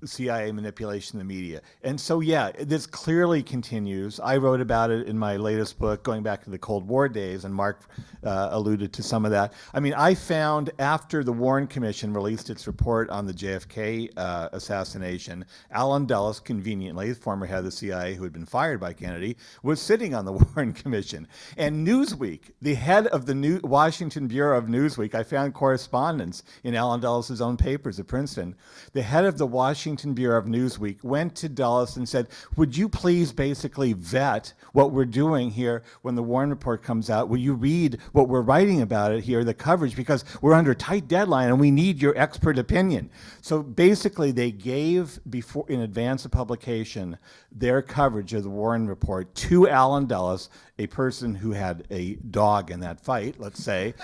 CIA manipulation of the media. And so, yeah, this clearly continues. I wrote about it in my latest book, going back to the Cold War days, and Marc alluded to some of that. I found after the Warren Commission released its report on the JFK assassination, Alan Dulles, conveniently, the former head of the CIA who had been fired by Kennedy, was sitting on the Warren Commission. And Newsweek, the head of the Washington Bureau of Newsweek, I found correspondence in Alan Dulles' own papers at Princeton, the head of the Washington Washington Bureau of Newsweek went to Dulles and said, would you please basically vet what we're doing here when the Warren Report comes out? Will you read what we're writing about it here, the coverage, because we're under tight deadline and we need your expert opinion. So basically they gave, before in advance of publication, their coverage of the Warren Report to Alan Dulles, a person who had a dog in that fight, let's say,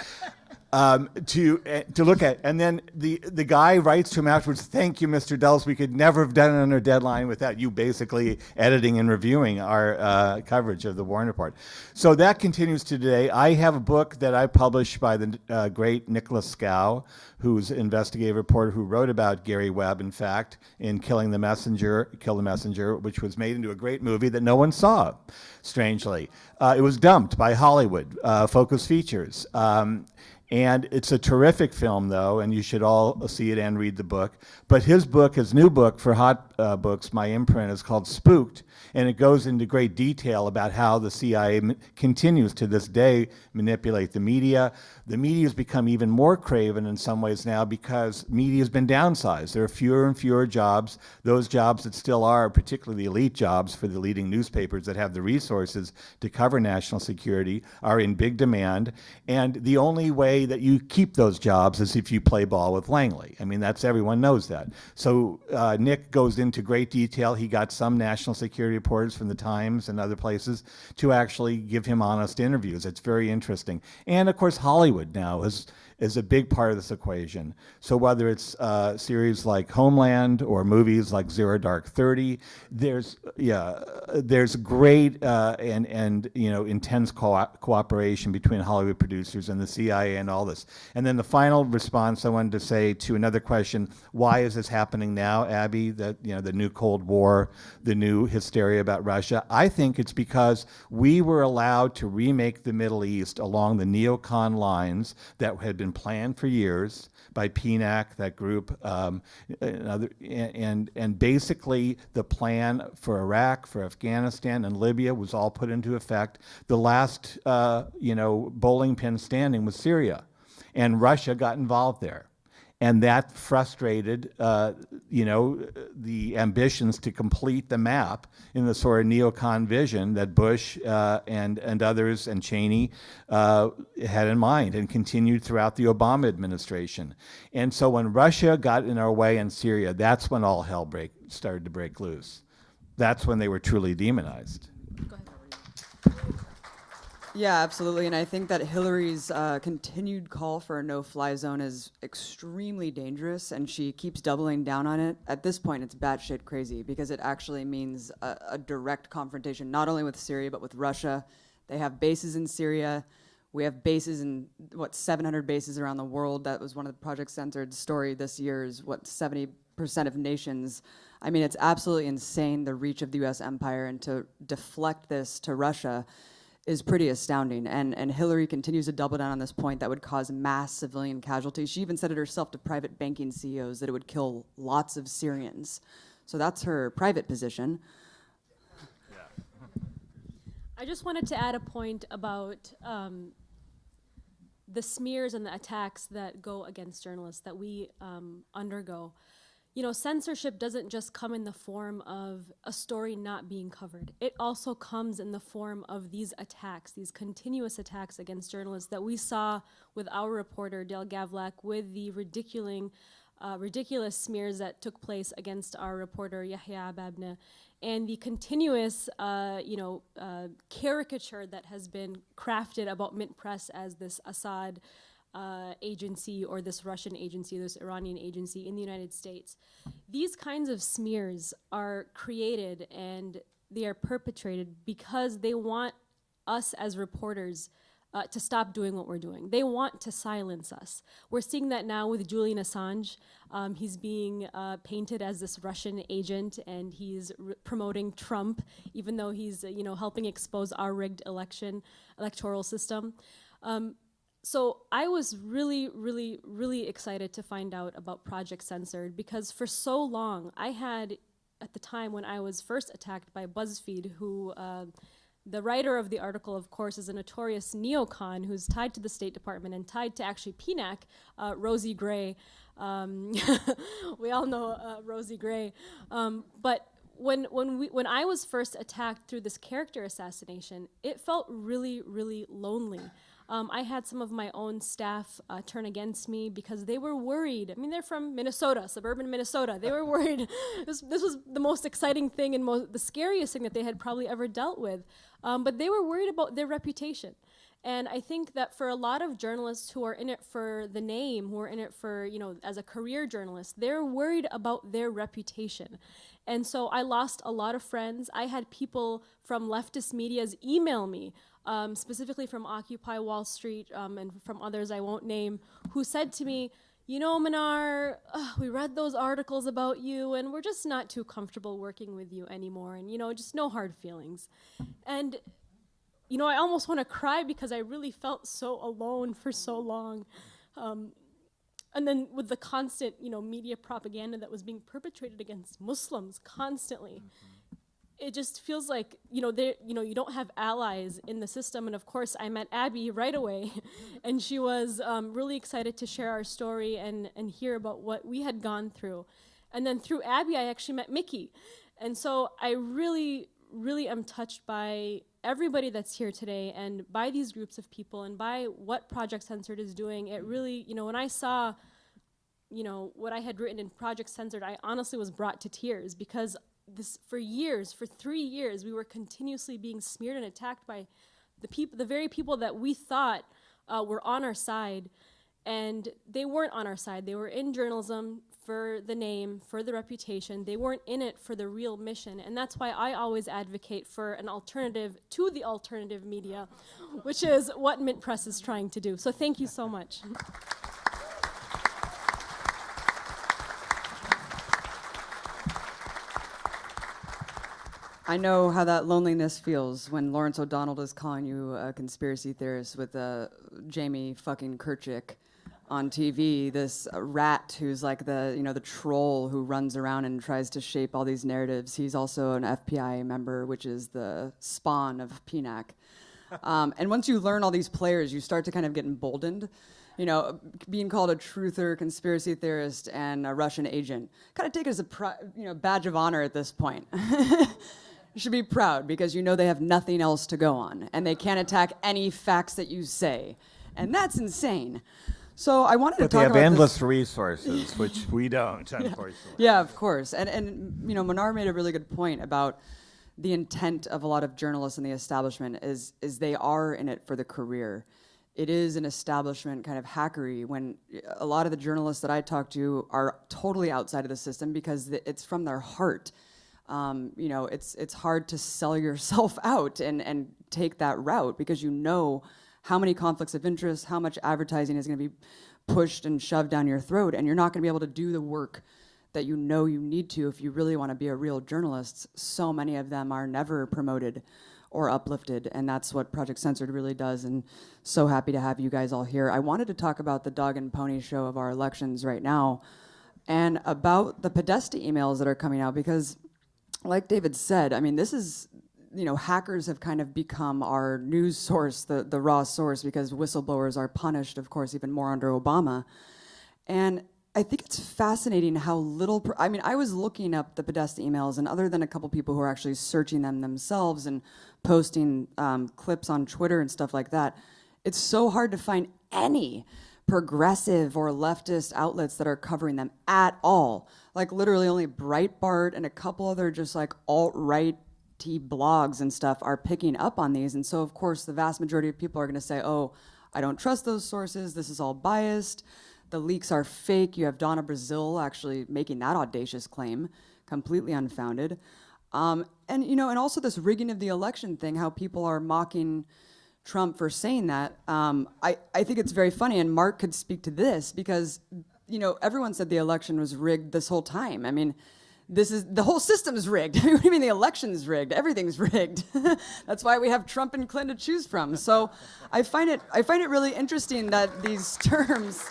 to look at. And then the guy writes to him afterwards, thank you, Mr. Dulles. We could never have done it under deadline without you basically editing and reviewing our coverage of the Warren Report. So that continues to today. I have a book that I published by the great Nicholas Scow, who's an investigative reporter who wrote about Gary Webb, in fact, in Kill the Messenger, which was made into a great movie that no one saw, strangely. It was dumped by Hollywood, Focus Features. And it's a terrific film, though, and you should all see it and read the book. But his new book for Hot Books, my imprint, is called Spooked, and it goes into great detail about how the CIA continues to this day manipulate the media. The media has become even more craven in some ways now because media has been downsized. There are fewer and fewer jobs. Those jobs that still are, particularly the elite jobs for the leading newspapers that have the resources to cover national security, are in big demand. And the only way that you keep those jobs is if you play ball with Langley. I mean, everyone knows that. So Nick goes into great detail. He got some national security reporters from the Times and other places to actually give him honest interviews. It's very interesting. And of course, Hollywood now is a big part of this equation. So whether it's series like Homeland or movies like Zero Dark 30, there's great and intense cooperation between Hollywood producers and the CIA and all this. And then the final response I wanted to say to another question: why is this happening now, Abby? That the new Cold War, the new hysteria about Russia. I think it's because we were allowed to remake the Middle East along the neocon lines that had been planned for years by PNAC, that group, and basically the plan for Iraq, for Afghanistan, and Libya was all put into effect. The last, bowling pin standing was Syria, and Russia got involved there. And that frustrated, the ambitions to complete the map in the sort of neocon vision that Bush and others and Cheney had in mind and continued throughout the Obama administration. And so when Russia got in our way in Syria, that's when all hell started to break loose. That's when they were truly demonized. Go ahead. Yeah, absolutely. And I think that Hillary's continued call for a no-fly zone is extremely dangerous, and she keeps doubling down on it. At this point, it's batshit crazy because it actually means a direct confrontation, not only with Syria, but with Russia. They have bases in Syria. We have bases in, 700 bases around the world. That was one of the Project Censored story this year is, 70% of nations. I mean, it's absolutely insane, the reach of the U.S. empire, and to deflect this to Russia is pretty astounding. And Hillary continues to double down on this point that would cause mass civilian casualties. She even said it herself to private banking CEOs that it would kill lots of Syrians. So that's her private position. I just wanted to add a point about the smears and the attacks that go against journalists that we undergo. Censorship doesn't just come in the form of a story not being covered. It also comes in the form of these attacks, these continuous attacks against journalists that we saw with our reporter, Dale Gavlak, with the ridiculous smears that took place against our reporter, Yahya Babna, and the continuous, caricature that has been crafted about Mint Press as this Assad agency or this Russian agency, this Iranian agency in the United States. These kinds of smears are created and they are perpetrated because they want us as reporters to stop doing what we're doing. They want to silence us. We're seeing that now with Julian Assange. He's being painted as this Russian agent, and he's promoting Trump, even though he's helping expose our rigged electoral system. So I was really, really, really excited to find out about Project Censored because for so long I had, at the time when I was first attacked by BuzzFeed, who The writer of the article, of course, is a notorious neocon who's tied to the State Department and tied to actually PNAC, Rosie Gray. We all know Rosie Gray. But when I was first attacked through this character assassination, it felt really, really lonely. I had some of my own staff turn against me because they were worried. I mean, they're from Minnesota, suburban Minnesota. They were worried. This was the most exciting thing and the scariest thing that they had probably ever dealt with. But they were worried about their reputation. And I think that for a lot of journalists who are in it for the name, who are in it for, as a career journalist, they're worried about their reputation. And so I lost a lot of friends. I had people from leftist medias email me, specifically from Occupy Wall Street and from others I won't name, who said to me, Mnar, we read those articles about you and we're just not too comfortable working with you anymore, and just no hard feelings. And I almost want to cry because I really felt so alone for so long. And then with the constant, media propaganda that was being perpetrated against Muslims constantly, it just feels like, you don't have allies in the system. And of course, I met Abby right away, and she was really excited to share our story and hear about what we had gone through. And then through Abby, I actually met Mickey. And so I really, really am touched by everybody that's here today and by these groups of people and by what Project Censored is doing. It really, when I saw, what I had written in Project Censored, I honestly was brought to tears because for 3 years, we were continuously being smeared and attacked by the very people that we thought were on our side, and they weren't on our side. They were in journalism for the name, for the reputation. They weren't in it for the real mission, and that's why I always advocate for an alternative to the alternative media, which is what Mint Press is trying to do. So thank you so much. I know how that loneliness feels when Lawrence O'Donnell is calling you a conspiracy theorist with Jamie fucking Kirchick on TV, this rat who's like the troll who runs around and tries to shape all these narratives. He's also an FPI member, which is the spawn of PNAC. And once you learn all these players, you start to kind of get emboldened. Being called a truther, conspiracy theorist, and a Russian agent. Kind of take it as a badge of honor at this point. You should be proud because they have nothing else to go on, and they can't attack any facts that you say, and that's insane. So I wanted to talk about But they have endless resources, which we don't, unfortunately. Yeah, of course. And Mnar made a really good point about the intent of a lot of journalists in the establishment is they are in it for the career. It is an establishment kind of hackery when a lot of the journalists that I talk to are totally outside of the system because it's from their heart. It's hard to sell yourself out and take that route because how many conflicts of interest, how much advertising is going to be pushed and shoved down your throat, and you're not going to be able to do the work that you need to if you really want to be a real journalist. So many of them are never promoted or uplifted, and that's what Project Censored really does, and so happy to have you guys all here. I wanted to talk about the dog and pony show of our elections right now and about the Podesta emails that are coming out because, like David said, I mean, this is, hackers have kind of become our news source, the raw source, because whistleblowers are punished, of course, even more under Obama. And I think it's fascinating how little, I was looking up the Podesta emails, and other than a couple people who are actually searching them themselves and posting clips on Twitter and stuff like that, it's so hard to find any progressive or leftist outlets that are covering them at all. Like literally only Breitbart and a couple other just like alt-right-y blogs and stuff are picking up on these. And so of course the vast majority of people are gonna say, oh, I don't trust those sources, this is all biased, the leaks are fake. You have Donna Brazil actually making that audacious claim, completely unfounded. And also this rigging of the election thing, how people are mocking Trump for saying that. I think it's very funny, and Marc could speak to this because, everyone said the election was rigged this whole time. I mean, the whole system's rigged. What do you mean the election's rigged? Everything's rigged. That's why we have Trump and Clinton to choose from. So I find it really interesting that these terms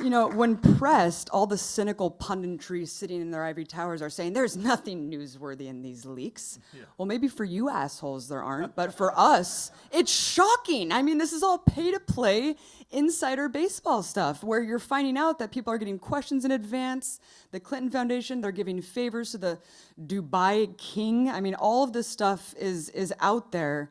You know, when pressed, all the cynical punditry sitting in their ivory towers are saying there's nothing newsworthy in these leaks. Yeah. Well, maybe for you assholes there aren't, but for us, it's shocking. I mean, this is all pay-to-play insider baseball stuff where you're finding out that people are getting questions in advance. The Clinton Foundation, they're giving favors to the Dubai king. I mean, all of this stuff is out there.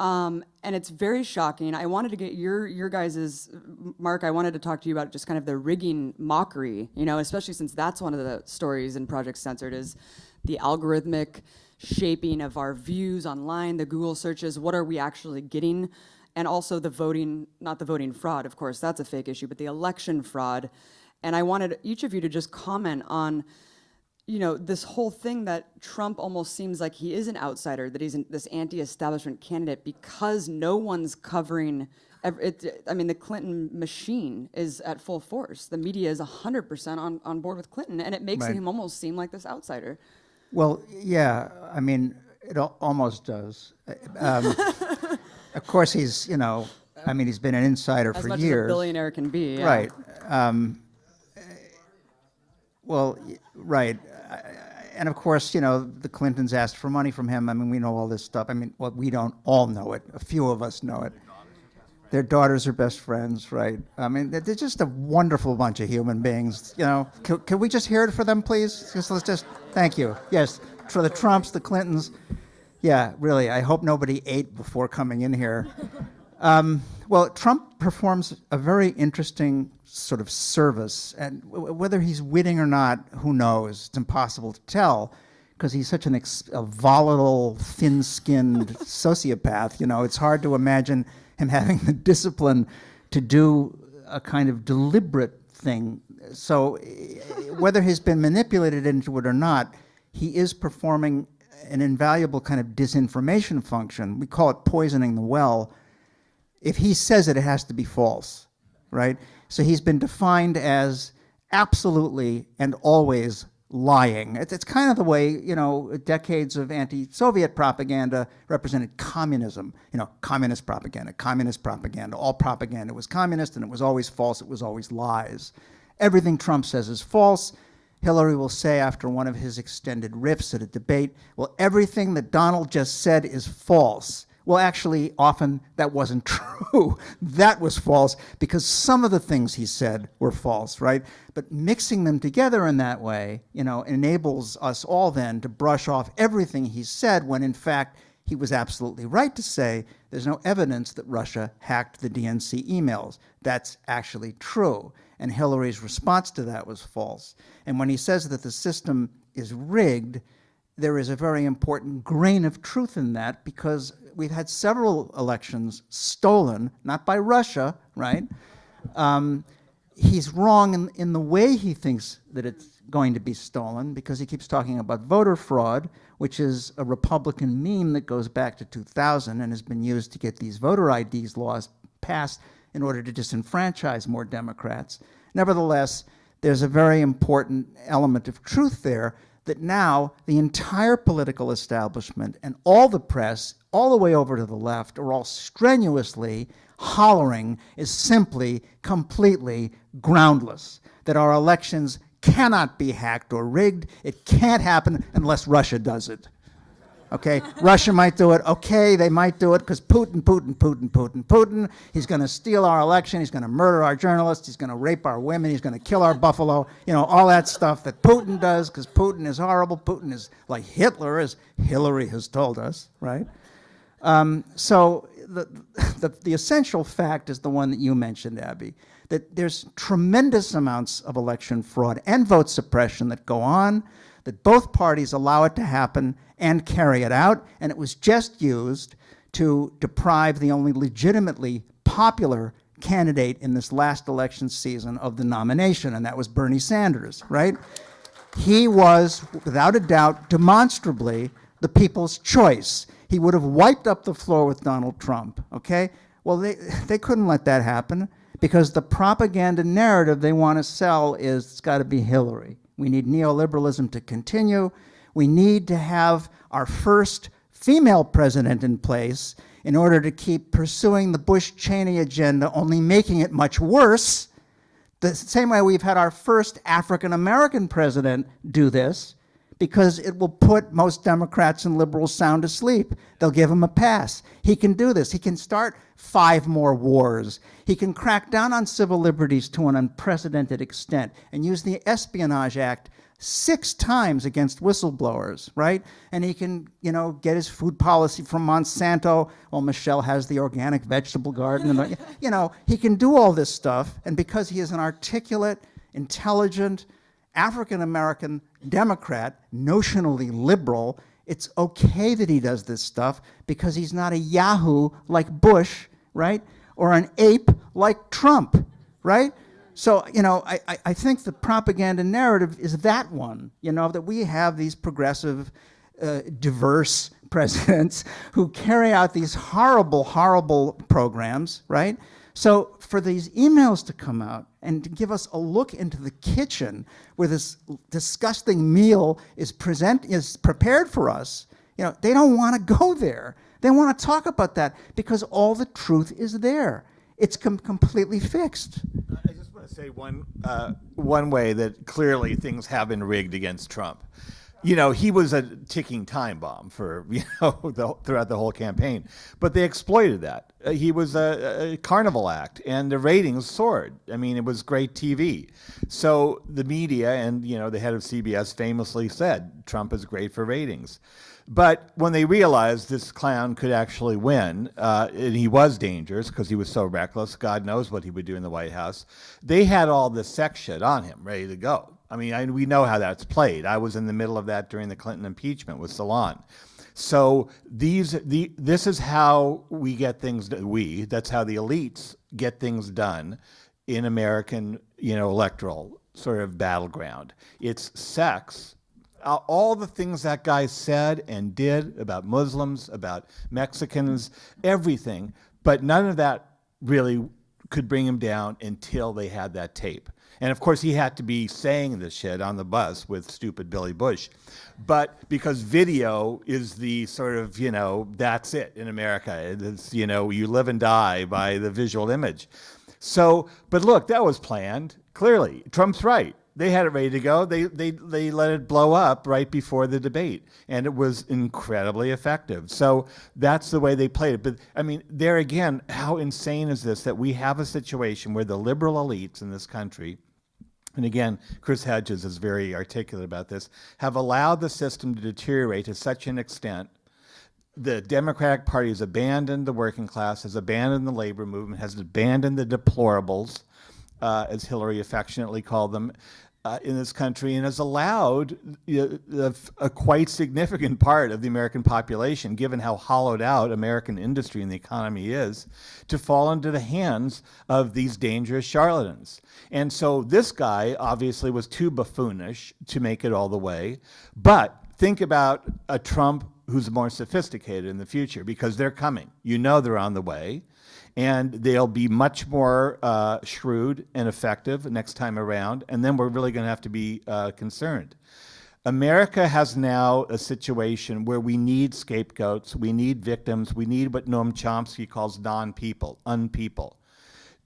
And it's very shocking. I wanted to get your guys's, Marc, I wanted to talk to you about just kind of the rigging mockery, you know, especially since that's one of the stories in Project Censored is the algorithmic shaping of our views online, the Google searches, what are we actually getting? And also the voting, not the voting fraud, of course, that's a fake issue, but the election fraud. And I wanted each of you to just comment on, you know, this whole thing that Trump almost seems like he is an outsider, that he's this anti-establishment candidate because no one's covering it. I mean, the Clinton machine is at full force. The media is 100% on board with Clinton, and it makes him almost seem like this outsider. Well, yeah, I mean, it almost does. Of course, he's, you know, I mean, he's been an insider for years. As much as a billionaire can be, yeah. Right. Well, right. And of course, you know, the Clintons asked for money from him. I mean, we know all this stuff. I mean, well, we don't all know it. A few of us know it. Their daughters are best friends, right? I mean, they're just a wonderful bunch of human beings. You know, can we just hear it for them, please? Let's just, thank you. Yes, for the Trumps, the Clintons. Yeah, really, I hope nobody ate before coming in here. Well, Trump performs a very interesting sort of service, and whether he's witting or not, who knows? It's impossible to tell, because he's such a volatile, thin-skinned sociopath. You know, it's hard to imagine him having the discipline to do a kind of deliberate thing. So whether he's been manipulated into it or not, he is performing an invaluable kind of disinformation function. We call it poisoning the well. If he says it, it has to be false, right? So he's been defined as absolutely and always lying. It's kind of the way, you know, decades of anti-Soviet propaganda represented communism. You know, communist propaganda, all propaganda was communist, and it was always false, it was always lies. Everything Trump says is false. Hillary will say after one of his extended riffs at a debate, well, everything that Donald just said is false. Well, actually, often that wasn't true. That was false because some of the things he said were false, right? But mixing them together in that way, you know, enables us all then to brush off everything he said when, in fact, he was absolutely right to say there's no evidence that Russia hacked the DNC emails. That's actually true. And Hillary's response to that was false. And when he says that the system is rigged, there is a very important grain of truth in that, because we've had several elections stolen, not by Russia, right? He's wrong in the way he thinks that it's going to be stolen, because he keeps talking about voter fraud, which is a Republican meme that goes back to 2000 and has been used to get these voter IDs laws passed in order to disenfranchise more Democrats. Nevertheless, there's a very important element of truth there, that now the entire political establishment and all the press, all the way over to the left, are all strenuously hollering is simply, completely groundless, that our elections cannot be hacked or rigged. It can't happen unless Russia does it. Okay, Russia might do it. Okay, they might do it because Putin. He's going to steal our election. He's going to murder our journalists. He's going to rape our women. He's going to kill our buffalo. You know, all that stuff that Putin does because Putin is horrible. Putin is like Hitler, as Hillary has told us, right? So the essential fact is the one that you mentioned, Abby, that there's tremendous amounts of election fraud and vote suppression that go on, that both parties allow it to happen and carry it out, and it was just used to deprive the only legitimately popular candidate in this last election season of the nomination, and that was Bernie Sanders, right? He was, without a doubt, demonstrably the people's choice. He would have wiped up the floor with Donald Trump, okay? Well, they couldn't let that happen because the propaganda narrative they want to sell is it's got to be Hillary. We need neoliberalism to continue. We need to have our first female president in place in order to keep pursuing the Bush-Cheney agenda, only making it much worse. The same way we've had our first African-American president do this, because it will put most Democrats and liberals sound asleep. They'll give him a pass. He can do this. He can start 5 more wars. He can crack down on civil liberties to an unprecedented extent and use the Espionage Act 6 times against whistleblowers, right? And he can, get his food policy from Monsanto while Michelle has the organic vegetable garden. And, he can do all this stuff. And because he is an articulate, intelligent, African-American Democrat, notionally liberal, it's okay that he does this stuff because he's not a yahoo like Bush, right? Or an ape like Trump, right? So, I think the propaganda narrative is that one, that we have these progressive, diverse presidents who carry out these horrible, horrible programs, right? So for these emails to come out and to give us a look into the kitchen where this disgusting meal is prepared for us, they don't want to go there. They want to talk about that because all the truth is there. It's completely fixed. I just want to say one way that clearly things have been rigged against Trump. He was a ticking time bomb for, throughout the whole campaign. But they exploited that. He was a carnival act, and the ratings soared. I mean, it was great TV. So the media and, the head of CBS famously said, Trump is great for ratings. But when they realized this clown could actually win, and he was dangerous because he was so reckless, God knows what he would do in the White House, they had all this sex shit on him, ready to go. I mean, we know how that's played. I was in the middle of that during the Clinton impeachment with Salon. So this is how we get things done. That's how the elites get things done in American, electoral sort of battleground. It's sex. All the things that guy said and did about Muslims, about Mexicans, everything, but none of that really could bring him down until they had that tape. And of course, he had to be saying this shit on the bus with stupid Billy Bush. But because video is the sort of, that's it in America. It's, you live and die by the visual image. So, but look, that was planned. Clearly, Trump's right. They had it ready to go. They let it blow up right before the debate, and it was incredibly effective. So that's the way they played it. But I mean, there again, how insane is this that we have a situation where the liberal elites in this country, and again, Chris Hedges is very articulate about this, have allowed the system to deteriorate to such an extent. The Democratic Party has abandoned the working class, has abandoned the labor movement, has abandoned the deplorables, as Hillary affectionately called them, in this country, and has allowed a quite significant part of the American population, given how hollowed out American industry and the economy is, to fall into the hands of these dangerous charlatans. And so this guy obviously was too buffoonish to make it all the way. But think about a Trump who's more sophisticated in the future, because they're coming. They're on the way. And they'll be much more shrewd and effective next time around, and then we're really going to have to be concerned. America has now a situation where we need scapegoats, we need victims, we need what Noam Chomsky calls non-people, unpeople,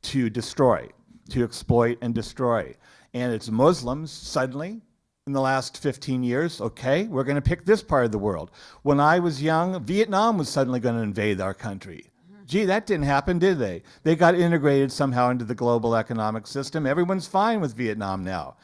to destroy, to exploit and destroy. And it's Muslims suddenly, in the last 15 years, okay, we're going to pick this part of the world. When I was young, Vietnam was suddenly going to invade our country. Gee, that didn't happen, did they? They got integrated somehow into the global economic system. Everyone's fine with Vietnam now.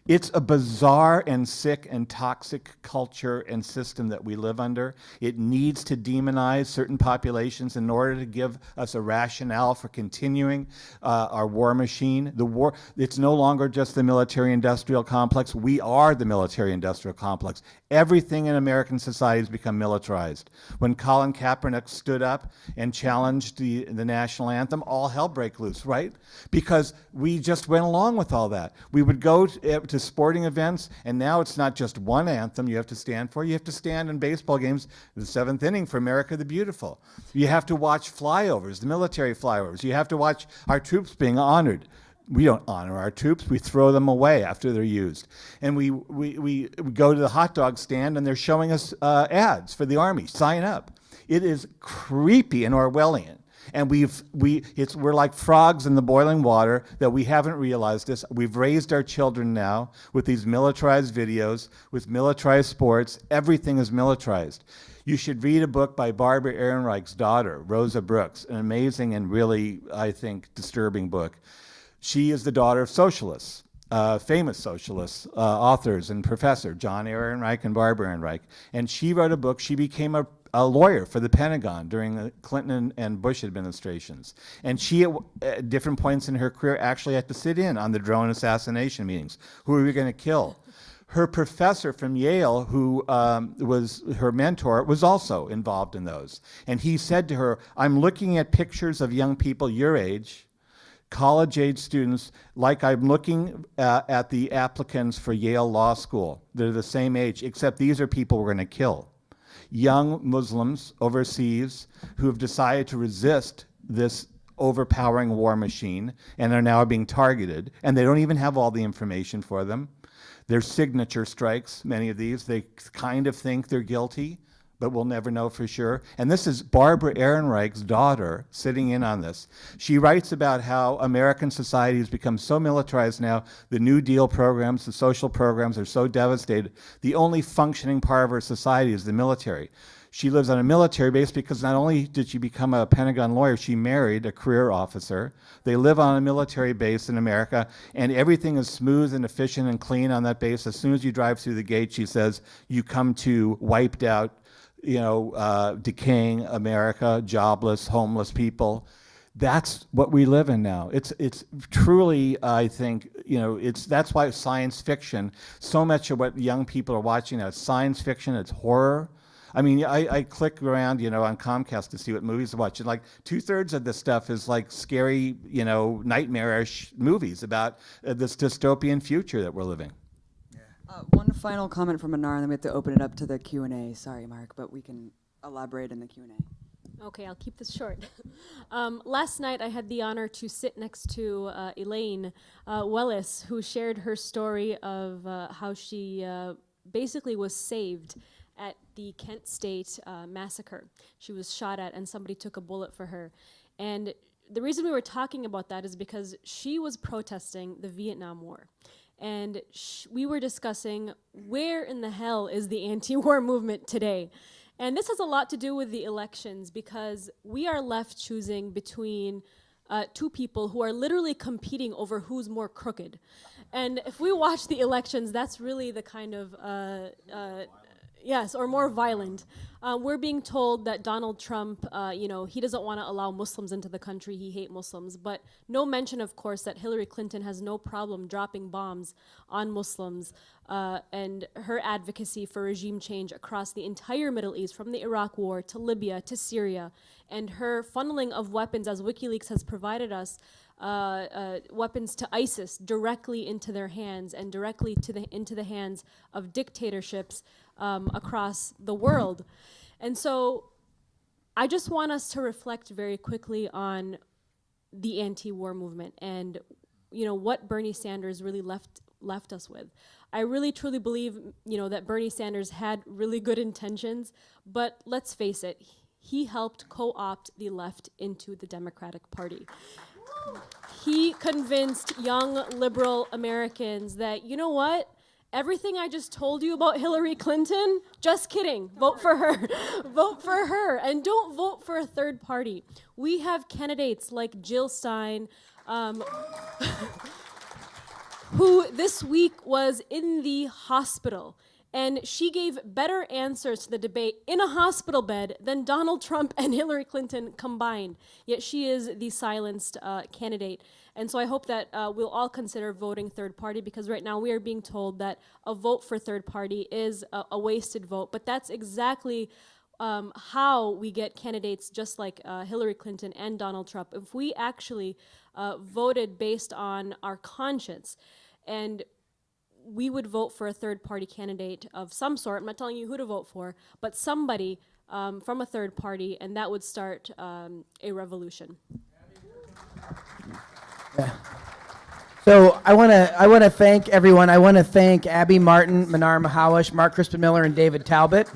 It's a bizarre and sick and toxic culture and system that we live under. It needs to demonize certain populations in order to give us a rationale for continuing our war machine. The war, it's no longer just the military-industrial complex. We are the military-industrial complex. Everything in American society has become militarized. When Colin Kaepernick stood up and challenged the national anthem, all hell broke loose, right? Because we just went along with all that. We would go to sporting events, and now it's not just one anthem you have to stand for. You have to stand in baseball games, the 7th inning for America the Beautiful. You have to watch flyovers, the military flyovers. You have to watch our troops being honored. We don't honor our troops. We throw them away after they're used. And we go to the hot dog stand, and they're showing us ads for the Army. Sign up. It is creepy and Orwellian. And we're like frogs in the boiling water that we haven't realized this. We've raised our children now with these militarized videos, with militarized sports. Everything is militarized. You should read a book by Barbara Ehrenreich's daughter, Rosa Brooks, an amazing and really, I think, disturbing book. She is the daughter of socialists, famous socialists, authors and professor, John Ehrenreich and Barbara Ehrenreich. And she wrote a book. She became a lawyer for the Pentagon during the Clinton and Bush administrations. And she, at different points in her career, actually had to sit in on the drone assassination meetings. Who are we going to kill? Her professor from Yale, who was her mentor, was also involved in those. And he said to her, I'm looking at pictures of young people your age, college-age students, like I'm looking at the applicants for Yale Law School. They're the same age, except these are people we're going to kill. Young Muslims overseas who have decided to resist this overpowering war machine and are now being targeted, and they don't even have all the information for them. They're signature strikes, many of these. They kind of think they're guilty, but we'll never know for sure. And this is Barbara Ehrenreich's daughter sitting in on this. She writes about how American society has become so militarized now, the New Deal programs, the social programs are so devastated. The only functioning part of our society is the military. She lives on a military base because not only did she become a Pentagon lawyer, she married a career officer. They live on a military base in America, and everything is smooth and efficient and clean on that base. As soon as you drive through the gate, she says, you come to wiped out, decaying America, jobless, homeless people. That's what we live in now. It's truly, I think, that's why science fiction, so much of what young people are watching now, it's science fiction, it's horror. I mean, I click around, on Comcast to see what movies to watch. And like 2/3 of this stuff is like scary, nightmarish movies about this dystopian future that we're living. One final comment from Mnar, and then we have to open it up to the Q&A. Sorry, Marc, but we can elaborate in the Q&A. Okay, I'll keep this short. Last night, I had the honor to sit next to Elaine Wellis, who shared her story of how she basically was saved at the Kent State massacre. She was shot at, and somebody took a bullet for her. And the reason we were talking about that is because she was protesting the Vietnam War. And we were discussing where in the hell is the anti-war movement today? And this has a lot to do with the elections, because we are left choosing between two people who are literally competing over who's more crooked. And if we watch the elections, that's really the kind of, yes, or more violent. We're being told that Donald Trump, he doesn't want to allow Muslims into the country. He hates Muslims. But no mention, of course, that Hillary Clinton has no problem dropping bombs on Muslims, and her advocacy for regime change across the entire Middle East, from the Iraq War to Libya to Syria, and her funneling of weapons, as WikiLeaks has provided us, weapons to ISIS directly into their hands and directly into the hands of dictatorships across the world. And so I just want us to reflect very quickly on the anti-war movement and what Bernie Sanders really left us with. I really truly believe that Bernie Sanders had really good intentions, but let's face it, he helped co-opt the left into the Democratic Party. He convinced young liberal Americans that, you know what? Everything I just told you about Hillary Clinton, just kidding. Vote for her. Vote for her. And don't vote for a third party. We have candidates like Jill Stein, who this week was in the hospital. And she gave better answers to the debate in a hospital bed than Donald Trump and Hillary Clinton combined. Yet she is the silenced candidate. And so I hope that we'll all consider voting third party, because right now we are being told that a vote for third party is a wasted vote. But that's exactly how we get candidates just like Hillary Clinton and Donald Trump. If we actually voted based on our conscience, and we would vote for a third-party candidate of some sort. I'm not telling you who to vote for, but somebody from a third party, and that would start a revolution. Yeah. So I want to thank everyone. I want to thank Abby Martin, Mnar Muhawesh, Marc Crispin Miller, and David Talbot.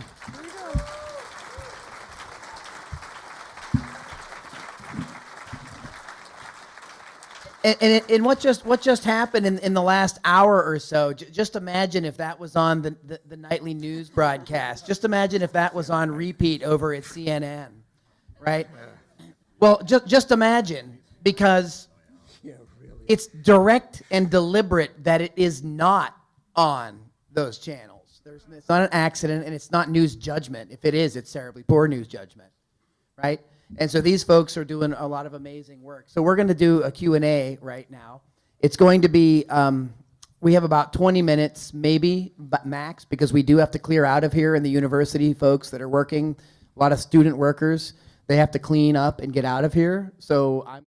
And what just happened in the last hour or so? Just imagine if that was on the nightly news broadcast. Just imagine if that was on repeat over at CNN, right? Well, just imagine, because it's direct and deliberate that it is not on those channels. It's not an accident, and it's not news judgment. If it is, it's terribly poor news judgment, right? And so these folks are doing a lot of amazing work. So we're going to do a Q&A right now. It's going to be, we have about 20 minutes, maybe, but max, because we do have to clear out of here, and the university folks that are working, a lot of student workers, they have to clean up and get out of here. So I'm